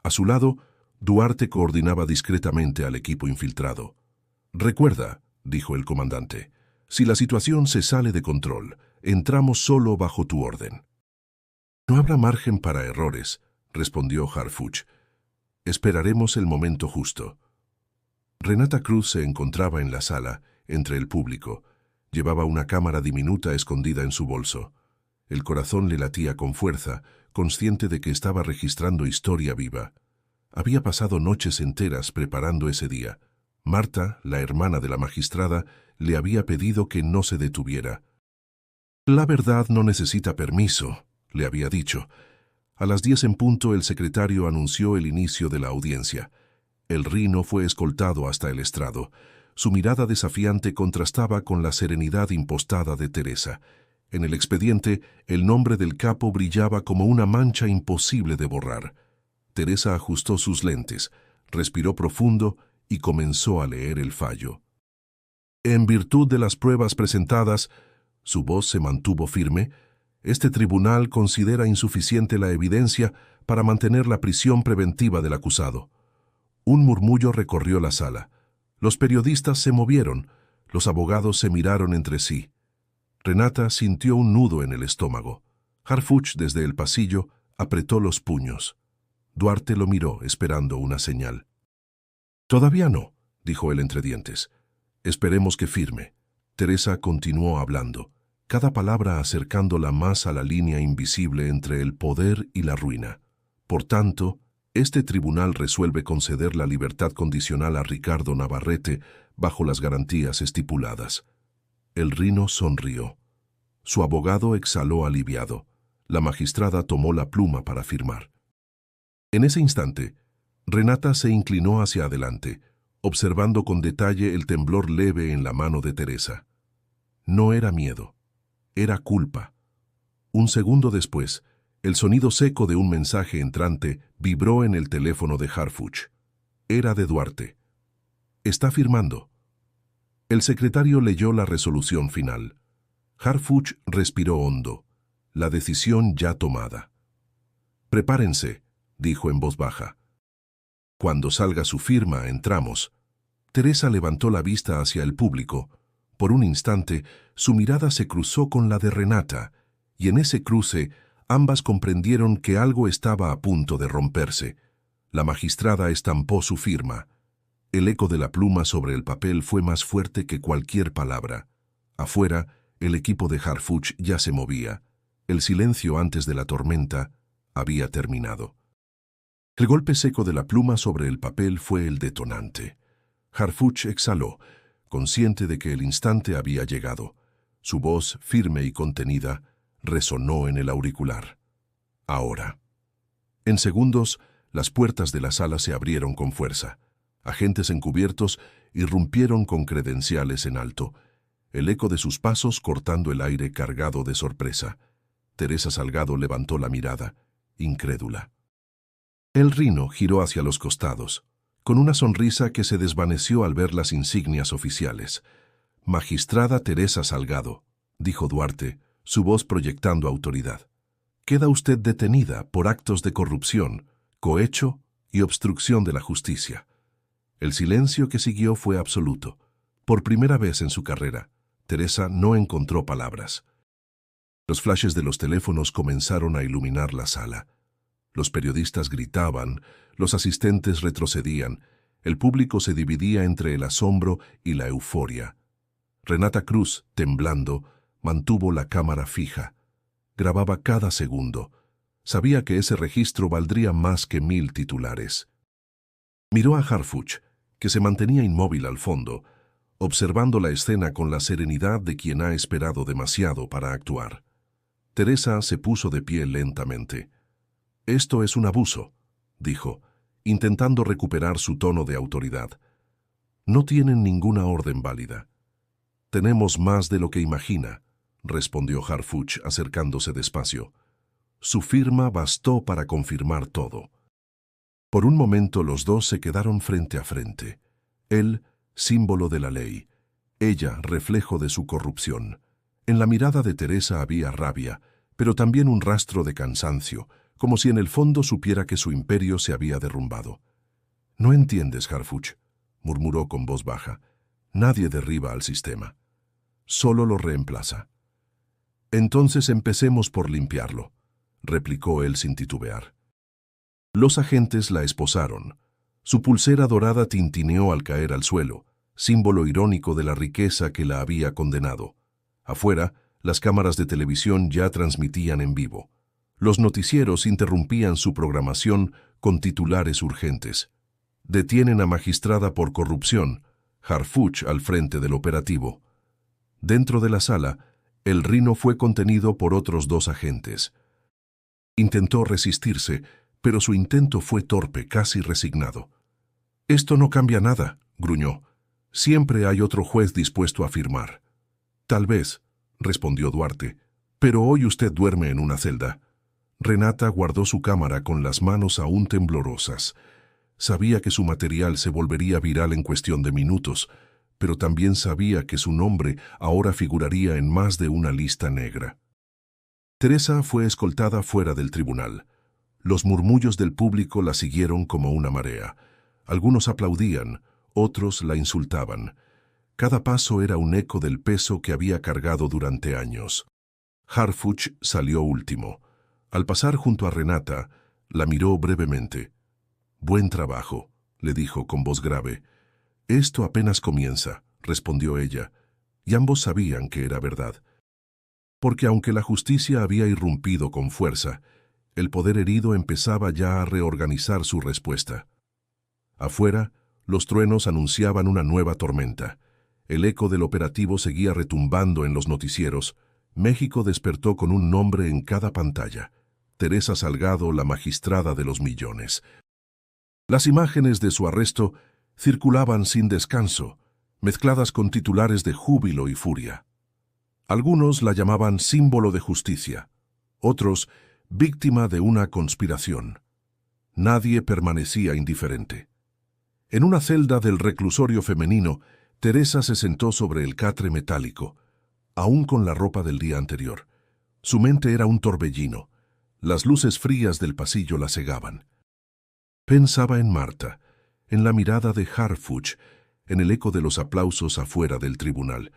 A su lado, Duarte coordinaba discretamente al equipo infiltrado. «Recuerda», dijo el comandante, «si la situación se sale de control, entramos solo bajo tu orden». «No habrá margen para errores», respondió Harfuch. «Esperaremos el momento justo». Renata Cruz se encontraba en la sala, entre el público. Llevaba una cámara diminuta escondida en su bolso. El corazón le latía con fuerza, consciente de que estaba registrando historia viva. Había pasado noches enteras preparando ese día. Marta, la hermana de la magistrada, le había pedido que no se detuviera. «La verdad no necesita permiso», le había dicho. A las 10 en punto el secretario anunció el inicio de la audiencia. El Rino fue escoltado hasta el estrado. Su mirada desafiante contrastaba con la serenidad impostada de Teresa. En el expediente, el nombre del capo brillaba como una mancha imposible de borrar. Teresa ajustó sus lentes, respiró profundo y comenzó a leer el fallo. «En virtud de las pruebas presentadas», su voz se mantuvo firme, «este tribunal considera insuficiente la evidencia para mantener la prisión preventiva del acusado». Un murmullo recorrió la sala. Los periodistas se movieron, los abogados se miraron entre sí. Renata sintió un nudo en el estómago. Harfuch, desde el pasillo, apretó los puños. Duarte lo miró, esperando una señal. «Todavía no», dijo él entre dientes. «Esperemos que firme». Teresa continuó hablando, cada palabra acercándola más a la línea invisible entre el poder y la ruina. «Por tanto, este tribunal resuelve conceder la libertad condicional a Ricardo Navarrete bajo las garantías estipuladas». El Rino sonrió. Su abogado exhaló aliviado. La magistrada tomó la pluma para firmar. En ese instante, Renata se inclinó hacia adelante, observando con detalle el temblor leve en la mano de Teresa. No era miedo, era culpa. Un segundo después, el sonido seco de un mensaje entrante vibró en el teléfono de Harfuch. Era de Duarte. «Está firmando». El secretario leyó la resolución final. Harfuch respiró hondo. La decisión ya tomada. «Prepárense», dijo en voz baja. «Cuando salga su firma, entramos». Teresa levantó la vista hacia el público. Por un instante, su mirada se cruzó con la de Renata, y en ese cruce, ambas comprendieron que algo estaba a punto de romperse. La magistrada estampó su firma. El eco de la pluma sobre el papel fue más fuerte que cualquier palabra. Afuera, el equipo de Harfuch ya se movía. El silencio antes de la tormenta había terminado. El golpe seco de la pluma sobre el papel fue el detonante. Harfuch exhaló, consciente de que el instante había llegado. Su voz, firme y contenida, resonó en el auricular. «Ahora». En segundos, las puertas de la sala se abrieron con fuerza. Agentes encubiertos irrumpieron con credenciales en alto, el eco de sus pasos cortando el aire cargado de sorpresa. Teresa Salgado levantó la mirada, incrédula. El Rino giró hacia los costados, con una sonrisa que se desvaneció al ver las insignias oficiales. «Magistrada Teresa Salgado», dijo Duarte, su voz proyectando autoridad. «Queda usted detenida por actos de corrupción, cohecho y obstrucción de la justicia». El silencio que siguió fue absoluto. Por primera vez en su carrera, Teresa no encontró palabras. Los flashes de los teléfonos comenzaron a iluminar la sala. Los periodistas gritaban, los asistentes retrocedían, el público se dividía entre el asombro y la euforia. Renata Cruz, temblando, mantuvo la cámara fija. Grababa cada segundo. Sabía que ese registro valdría más que 1000 titulares. Miró a Harfuch, que se mantenía inmóvil al fondo, observando la escena con la serenidad de quien ha esperado demasiado para actuar. Teresa se puso de pie lentamente. «Esto es un abuso», dijo, intentando recuperar su tono de autoridad. «No tienen ninguna orden válida». «Tenemos más de lo que imagina», respondió Harfuch acercándose despacio. «Su firma bastó para confirmar todo». Por un momento los dos se quedaron frente a frente. Él, símbolo de la ley. Ella, reflejo de su corrupción. En la mirada de Teresa había rabia, pero también un rastro de cansancio, como si en el fondo supiera que su imperio se había derrumbado. «No entiendes, Harfuch», murmuró con voz baja. «Nadie derriba al sistema. Solo lo reemplaza». «Entonces empecemos por limpiarlo», replicó él sin titubear. Los agentes la esposaron. Su pulsera dorada tintineó al caer al suelo, símbolo irónico de la riqueza que la había condenado. Afuera, las cámaras de televisión ya transmitían en vivo. Los noticieros interrumpían su programación con titulares urgentes. «Detienen a magistrada por corrupción», Harfuch al frente del operativo. Dentro de la sala, el Rino fue contenido por otros 2 agentes. Intentó resistirse, pero su intento fue torpe, casi resignado. «Esto no cambia nada», gruñó. «Siempre hay otro juez dispuesto a firmar». «Tal vez», respondió Duarte, «pero hoy usted duerme en una celda». Renata guardó su cámara con las manos aún temblorosas. Sabía que su material se volvería viral en cuestión de minutos, pero también sabía que su nombre ahora figuraría en más de una lista negra. Teresa fue escoltada fuera del tribunal. Los murmullos del público la siguieron como una marea. Algunos aplaudían, otros la insultaban. Cada paso era un eco del peso que había cargado durante años. Harfuch salió último. Al pasar junto a Renata, la miró brevemente. «Buen trabajo», le dijo con voz grave. «Esto apenas comienza», respondió ella, y ambos sabían que era verdad. Porque aunque la justicia había irrumpido con fuerza, el poder herido empezaba ya a reorganizar su respuesta. Afuera, los truenos anunciaban una nueva tormenta. El eco del operativo seguía retumbando en los noticieros. México despertó con un nombre en cada pantalla: Teresa Salgado, la magistrada de los millones. Las imágenes de su arresto circulaban sin descanso, mezcladas con titulares de júbilo y furia. Algunos la llamaban símbolo de justicia, otros víctima de una conspiración. Nadie permanecía indiferente. En una celda del reclusorio femenino, Teresa se sentó sobre el catre metálico, aún con la ropa del día anterior. Su mente era un torbellino. Las luces frías del pasillo la cegaban. Pensaba en Marta, en la mirada de Harfuch, en el eco de los aplausos afuera del tribunal.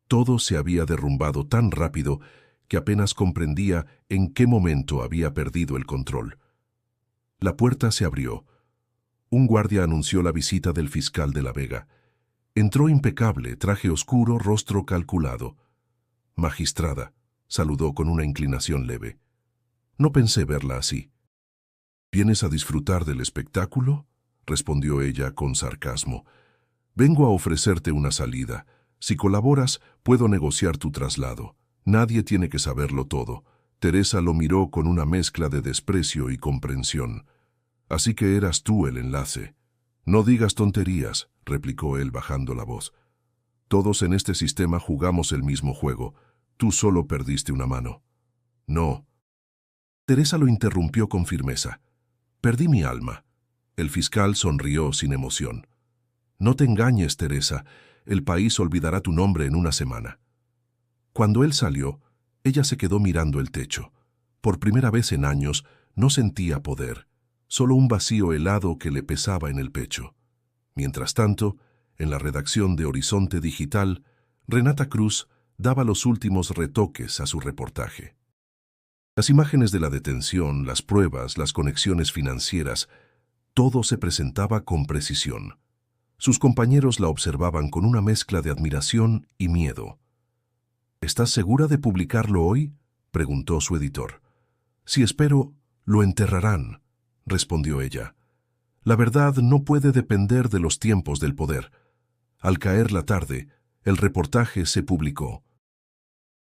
Todo se había derrumbado tan rápido que apenas comprendía en qué momento había perdido el control. La puerta se abrió. Un guardia anunció la visita del fiscal de la Vega. Entró impecable, traje oscuro, rostro calculado. «Magistrada», saludó con una inclinación leve. «No pensé verla así». «¿Vienes a disfrutar del espectáculo?», respondió ella con sarcasmo. «Vengo a ofrecerte una salida. Si colaboras, puedo negociar tu traslado. Nadie tiene que saberlo todo». Teresa lo miró con una mezcla de desprecio y comprensión. «Así que eras tú el enlace». «No digas tonterías», replicó él bajando la voz. «Todos en este sistema jugamos el mismo juego. Tú solo perdiste una mano». «No». Teresa lo interrumpió con firmeza. «Perdí mi alma». El fiscal sonrió sin emoción. «No te engañes, Teresa. El país olvidará tu nombre en una semana». Cuando él salió, ella se quedó mirando el techo. Por primera vez en años, no sentía poder, solo un vacío helado que le pesaba en el pecho. Mientras tanto, en la redacción de Horizonte Digital, Renata Cruz daba los últimos retoques a su reportaje. Las imágenes de la detención, las pruebas, las conexiones financieras, todo se presentaba con precisión. Sus compañeros la observaban con una mezcla de admiración y miedo. ¿Estás segura de publicarlo hoy?, preguntó su editor. Si espero, lo enterrarán, respondió ella. La verdad no puede depender de los tiempos del poder. Al caer la tarde, el reportaje se publicó.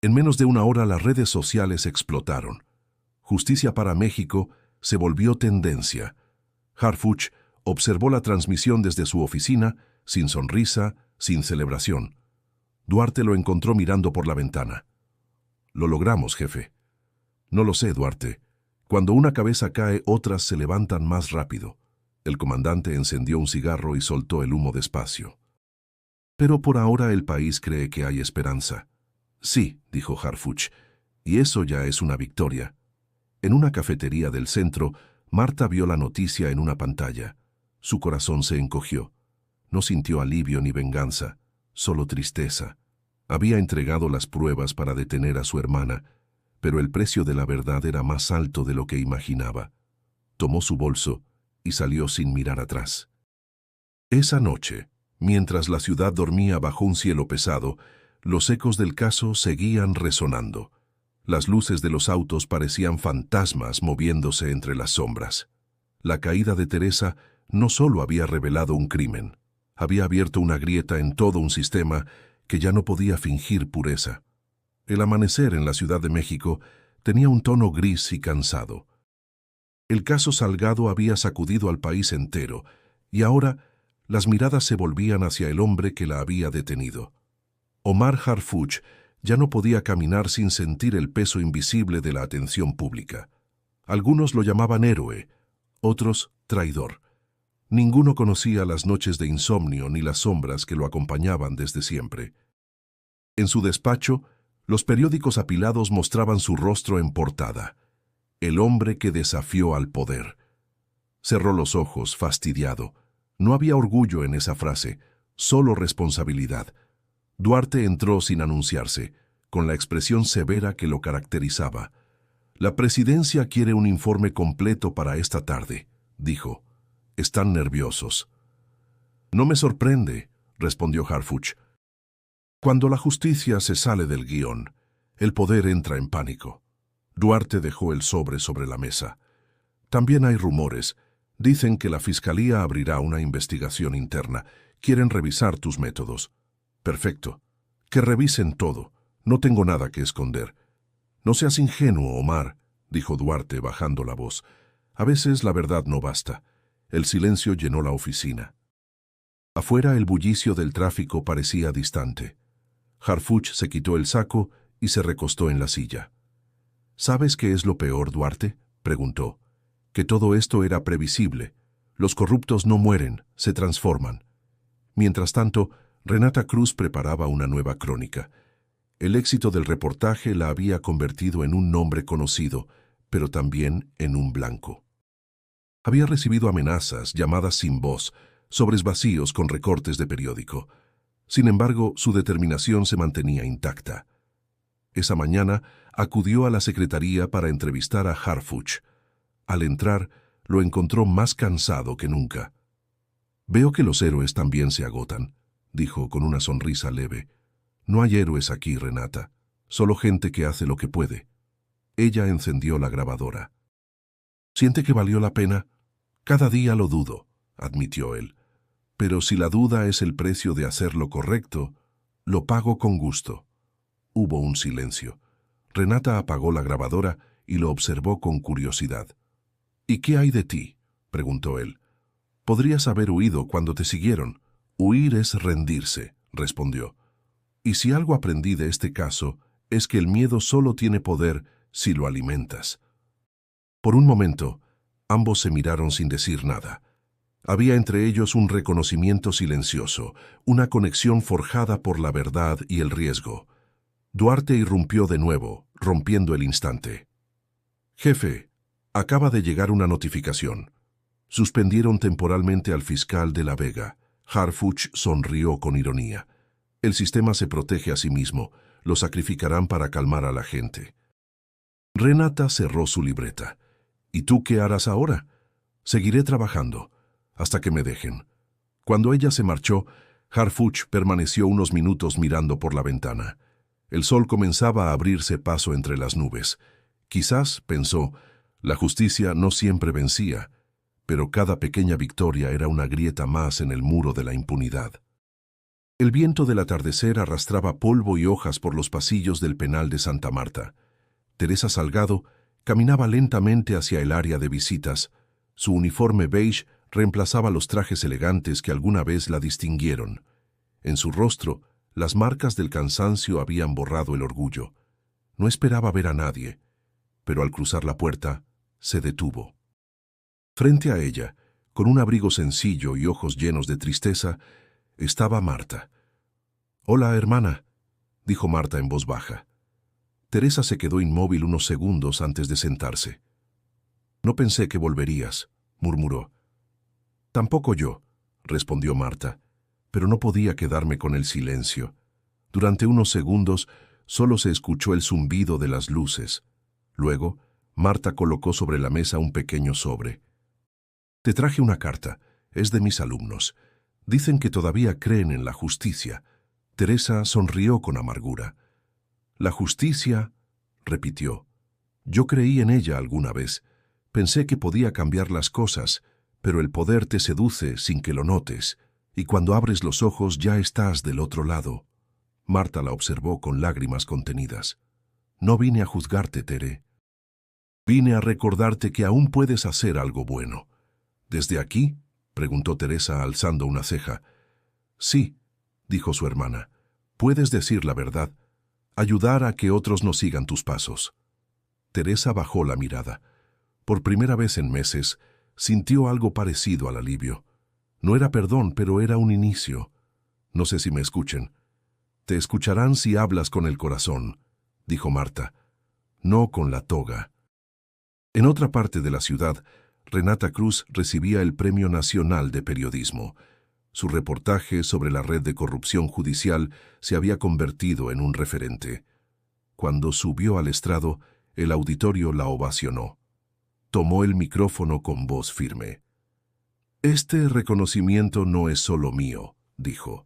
En menos de una hora las redes sociales explotaron. Justicia para México se volvió tendencia. Harfuch observó la transmisión desde su oficina, sin sonrisa, sin celebración. Duarte lo encontró mirando por la ventana. «Lo logramos, jefe». «No lo sé, Duarte. Cuando una cabeza cae, otras se levantan más rápido». El comandante encendió un cigarro y soltó el humo despacio. «Pero por ahora el país cree que hay esperanza». «Sí», dijo Harfuch, «y eso ya es una victoria». En una cafetería del centro, Marta vio la noticia en una pantalla. Su corazón se encogió. No sintió alivio ni venganza, solo tristeza. Había entregado las pruebas para detener a su hermana, pero el precio de la verdad era más alto de lo que imaginaba. Tomó su bolso y salió sin mirar atrás. Esa noche, mientras la ciudad dormía bajo un cielo pesado, los ecos del caso seguían resonando. Las luces de los autos parecían fantasmas moviéndose entre las sombras. La caída de Teresa no solo había revelado un crimen, había abierto una grieta en todo un sistema que ya no podía fingir pureza. El amanecer en la Ciudad de México tenía un tono gris y cansado. El caso Salgado había sacudido al país entero, y ahora las miradas se volvían hacia el hombre que la había detenido. Omar Harfuch ya no podía caminar sin sentir el peso invisible de la atención pública. Algunos lo llamaban héroe, otros traidor. Ninguno conocía las noches de insomnio ni las sombras que lo acompañaban desde siempre. En su despacho, los periódicos apilados mostraban su rostro en portada. El hombre que desafió al poder. Cerró los ojos, fastidiado. No había orgullo en esa frase, solo responsabilidad. Duarte entró sin anunciarse, con la expresión severa que lo caracterizaba. «La presidencia quiere un informe completo para esta tarde», dijo. «Están nerviosos». «No me sorprende», respondió Harfuch. «Cuando la justicia se sale del guión, el poder entra en pánico». Duarte dejó el sobre la mesa. «También hay rumores. Dicen que la Fiscalía abrirá una investigación interna. Quieren revisar tus métodos». «Perfecto. Que revisen todo. No tengo nada que esconder». «No seas ingenuo, Omar», dijo Duarte bajando la voz. «A veces la verdad no basta». El silencio llenó la oficina. Afuera el bullicio del tráfico parecía distante. Harfuch se quitó el saco y se recostó en la silla. «¿Sabes qué es lo peor, Duarte?», preguntó. «Que todo esto era previsible. Los corruptos no mueren, se transforman». Mientras tanto, Renata Cruz preparaba una nueva crónica. El éxito del reportaje la había convertido en un nombre conocido, pero también en un blanco. Había recibido amenazas, llamadas sin voz, sobres vacíos con recortes de periódico. Sin embargo, su determinación se mantenía intacta. Esa mañana acudió a la secretaría para entrevistar a Harfuch. Al entrar, lo encontró más cansado que nunca. «Veo que los héroes también se agotan», dijo con una sonrisa leve. «No hay héroes aquí, Renata, solo gente que hace lo que puede». Ella encendió la grabadora. «¿Siente que valió la pena?» «Cada día lo dudo», admitió él. «Pero si la duda es el precio de hacer lo correcto, lo pago con gusto». Hubo un silencio. Renata apagó la grabadora y lo observó con curiosidad. «¿Y qué hay de ti?», preguntó él. «Podrías haber huido cuando te siguieron». «Huir es rendirse», respondió. «Y si algo aprendí de este caso, es que el miedo solo tiene poder si lo alimentas». Por un momento, ambos se miraron sin decir nada. Había entre ellos un reconocimiento silencioso, una conexión forjada por la verdad y el riesgo. Duarte irrumpió de nuevo, rompiendo el instante. «Jefe, acaba de llegar una notificación. Suspendieron temporalmente al fiscal de La Vega». Harfuch sonrió con ironía. «El sistema se protege a sí mismo. Lo sacrificarán para calmar a la gente». Renata cerró su libreta. ¿Y tú qué harás ahora? Seguiré trabajando, hasta que me dejen. Cuando ella se marchó, Harfuch permaneció unos minutos mirando por la ventana. El sol comenzaba a abrirse paso entre las nubes. Quizás, pensó, la justicia no siempre vencía, pero cada pequeña victoria era una grieta más en el muro de la impunidad. El viento del atardecer arrastraba polvo y hojas por los pasillos del penal de Santa Marta. Teresa Salgado caminaba lentamente hacia el área de visitas. Su uniforme beige reemplazaba los trajes elegantes que alguna vez la distinguieron. En su rostro, las marcas del cansancio habían borrado el orgullo. No esperaba ver a nadie, pero al cruzar la puerta, se detuvo. Frente a ella, con un abrigo sencillo y ojos llenos de tristeza, estaba Marta. «Hola, hermana», dijo Marta en voz baja. Teresa se quedó inmóvil unos segundos antes de sentarse. «No pensé que volverías», murmuró. «Tampoco yo», respondió Marta, pero no podía quedarme con el silencio. Durante unos segundos solo se escuchó el zumbido de las luces. Luego, Marta colocó sobre la mesa un pequeño sobre. «Te traje una carta. Es de mis alumnos. Dicen que todavía creen en la justicia». Teresa sonrió con amargura. «La justicia», repitió. «Yo creí en ella alguna vez. Pensé que podía cambiar las cosas, pero el poder te seduce sin que lo notes, y cuando abres los ojos ya estás del otro lado». Marta la observó con lágrimas contenidas. «No vine a juzgarte, Tere. Vine a recordarte que aún puedes hacer algo bueno». «¿Desde aquí?», preguntó Teresa alzando una ceja. «Sí», dijo su hermana. «Puedes decir la verdad. Ayudar a que otros no sigan tus pasos». Teresa bajó la mirada. Por primera vez en meses, sintió algo parecido al alivio. No era perdón, pero era un inicio. «No sé si me escuchen». «Te escucharán si hablas con el corazón», dijo Marta. «No con la toga». En otra parte de la ciudad, Renata Cruz recibía el Premio Nacional de Periodismo. Su reportaje sobre la red de corrupción judicial se había convertido en un referente. Cuando subió al estrado, el auditorio la ovacionó. Tomó el micrófono con voz firme. «Este reconocimiento no es solo mío», dijo.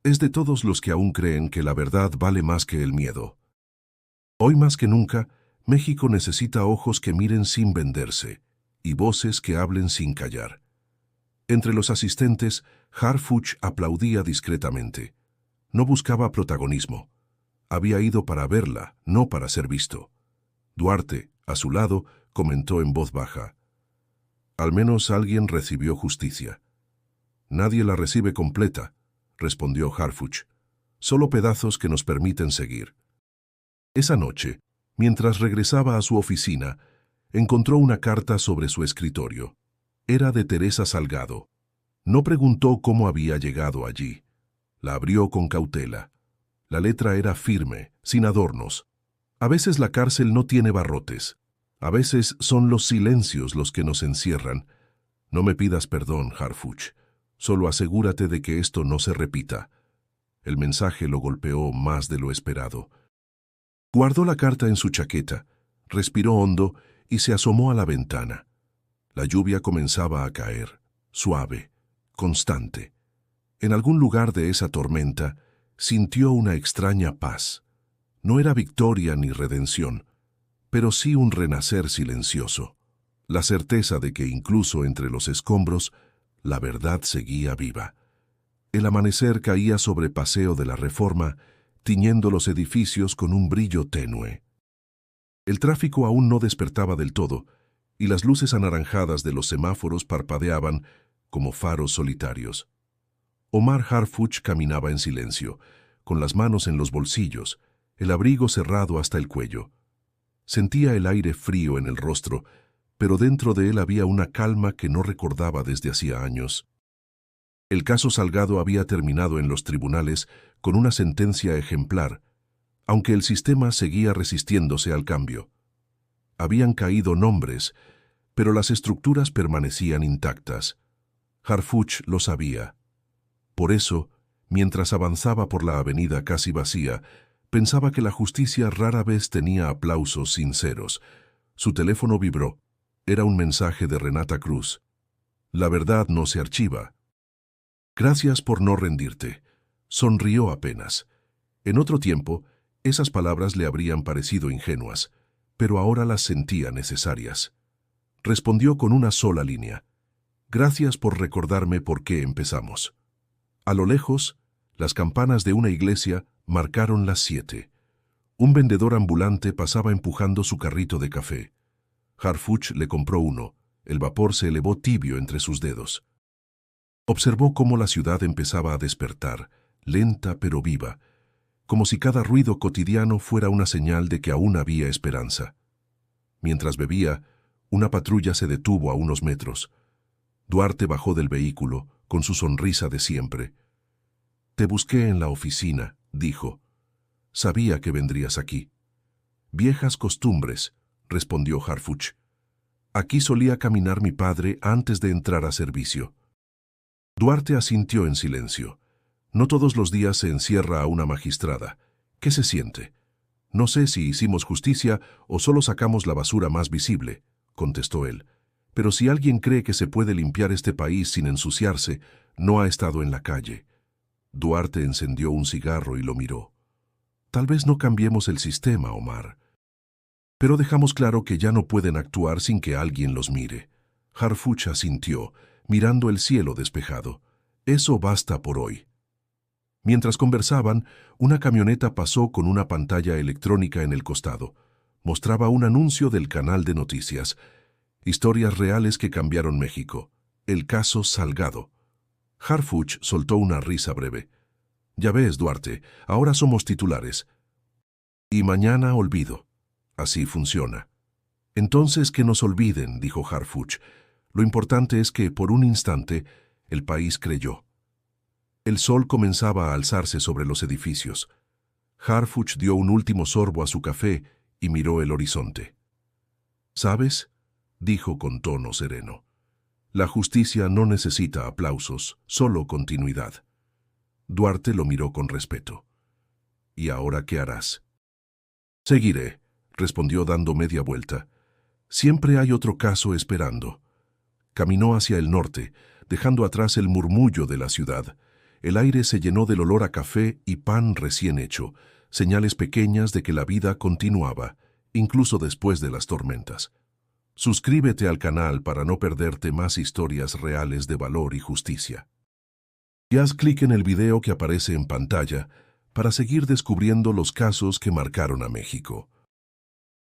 «Es de todos los que aún creen que la verdad vale más que el miedo. Hoy más que nunca, México necesita ojos que miren sin venderse y voces que hablen sin callar». Entre los asistentes, Harfuch aplaudía discretamente. No buscaba protagonismo. Había ido para verla, no para ser visto. Duarte, a su lado, comentó en voz baja. «Al menos alguien recibió justicia». «Nadie la recibe completa», respondió Harfuch. «Solo pedazos que nos permiten seguir». Esa noche, mientras regresaba a su oficina, encontró una carta sobre su escritorio. Era de Teresa Salgado. No preguntó cómo había llegado allí. La abrió con cautela. La letra era firme, sin adornos. A veces la cárcel no tiene barrotes. A veces son los silencios los que nos encierran. No me pidas perdón, Harfuch. Solo asegúrate de que esto no se repita. El mensaje lo golpeó más de lo esperado. Guardó la carta en su chaqueta, respiró hondo y se asomó a la ventana. La lluvia comenzaba a caer, suave, constante. En algún lugar de esa tormenta sintió una extraña paz. No era victoria ni redención, pero sí un renacer silencioso. La certeza de que incluso entre los escombros, la verdad seguía viva. El amanecer caía sobre Paseo de la Reforma, tiñendo los edificios con un brillo tenue. El tráfico aún no despertaba del todo, y las luces anaranjadas de los semáforos parpadeaban como faros solitarios. Omar Harfuch caminaba en silencio, con las manos en los bolsillos, el abrigo cerrado hasta el cuello. Sentía el aire frío en el rostro, pero dentro de él había una calma que no recordaba desde hacía años. El caso Salgado había terminado en los tribunales con una sentencia ejemplar, aunque el sistema seguía resistiéndose al cambio. Habían caído nombres, pero las estructuras permanecían intactas. Harfuch lo sabía. Por eso, mientras avanzaba por la avenida casi vacía, Pensaba que la justicia rara vez tenía aplausos sinceros. Su teléfono vibró. Era un mensaje de Renata Cruz. La verdad no se archiva. Gracias por no rendirte. Sonrió apenas. En otro tiempo, esas palabras le habrían parecido ingenuas, pero ahora las sentía necesarias. Respondió con una sola línea. Gracias por recordarme por qué empezamos. A lo lejos, las campanas de una iglesia marcaron las 7. Un vendedor ambulante pasaba empujando su carrito de café. Harfuch le compró uno. El vapor se elevó tibio entre sus dedos. Observó cómo la ciudad empezaba a despertar, lenta pero viva, como si cada ruido cotidiano fuera una señal de que aún había esperanza. Mientras bebía, una patrulla se detuvo a unos metros. Duarte bajó del vehículo, con su sonrisa de siempre. «Te busqué en la oficina», dijo. «Sabía que vendrías aquí». «Viejas costumbres», respondió Harfuch. «Aquí solía caminar mi padre antes de entrar a servicio». Duarte asintió en silencio. No todos los días se encierra a una magistrada. ¿Qué se siente? «No sé si hicimos justicia o solo sacamos la basura más visible», contestó él. «Pero si alguien cree que se puede limpiar este país sin ensuciarse, no ha estado en la calle». Duarte encendió un cigarro y lo miró. «Tal vez no cambiemos el sistema, Omar. Pero dejamos claro que ya no pueden actuar sin que alguien los mire». Harfuch asintió, mirando el cielo despejado. «Eso basta por hoy». Mientras conversaban, una camioneta pasó con una pantalla electrónica en el costado. Mostraba un anuncio del canal de noticias. Historias reales que cambiaron México. El caso Salgado. Harfuch soltó una risa breve. «Ya ves, Duarte, ahora somos titulares. Y mañana olvido. Así funciona». «Entonces que nos olviden», dijo Harfuch. «Lo importante es que, por un instante, el país creyó». El sol comenzaba a alzarse sobre los edificios. Harfuch dio un último sorbo a su café y miró el horizonte. «¿Sabes?», dijo con tono sereno. «La justicia no necesita aplausos, solo continuidad». Duarte lo miró con respeto. «¿Y ahora qué harás?». «Seguiré», respondió dando media vuelta. «Siempre hay otro caso esperando». Caminó hacia el norte, dejando atrás el murmullo de la ciudad. El aire se llenó del olor a café y pan recién hecho, señales pequeñas de que la vida continuaba, incluso después de las tormentas. Suscríbete al canal para no perderte más historias reales de valor y justicia. Y haz clic en el video que aparece en pantalla para seguir descubriendo los casos que marcaron a México.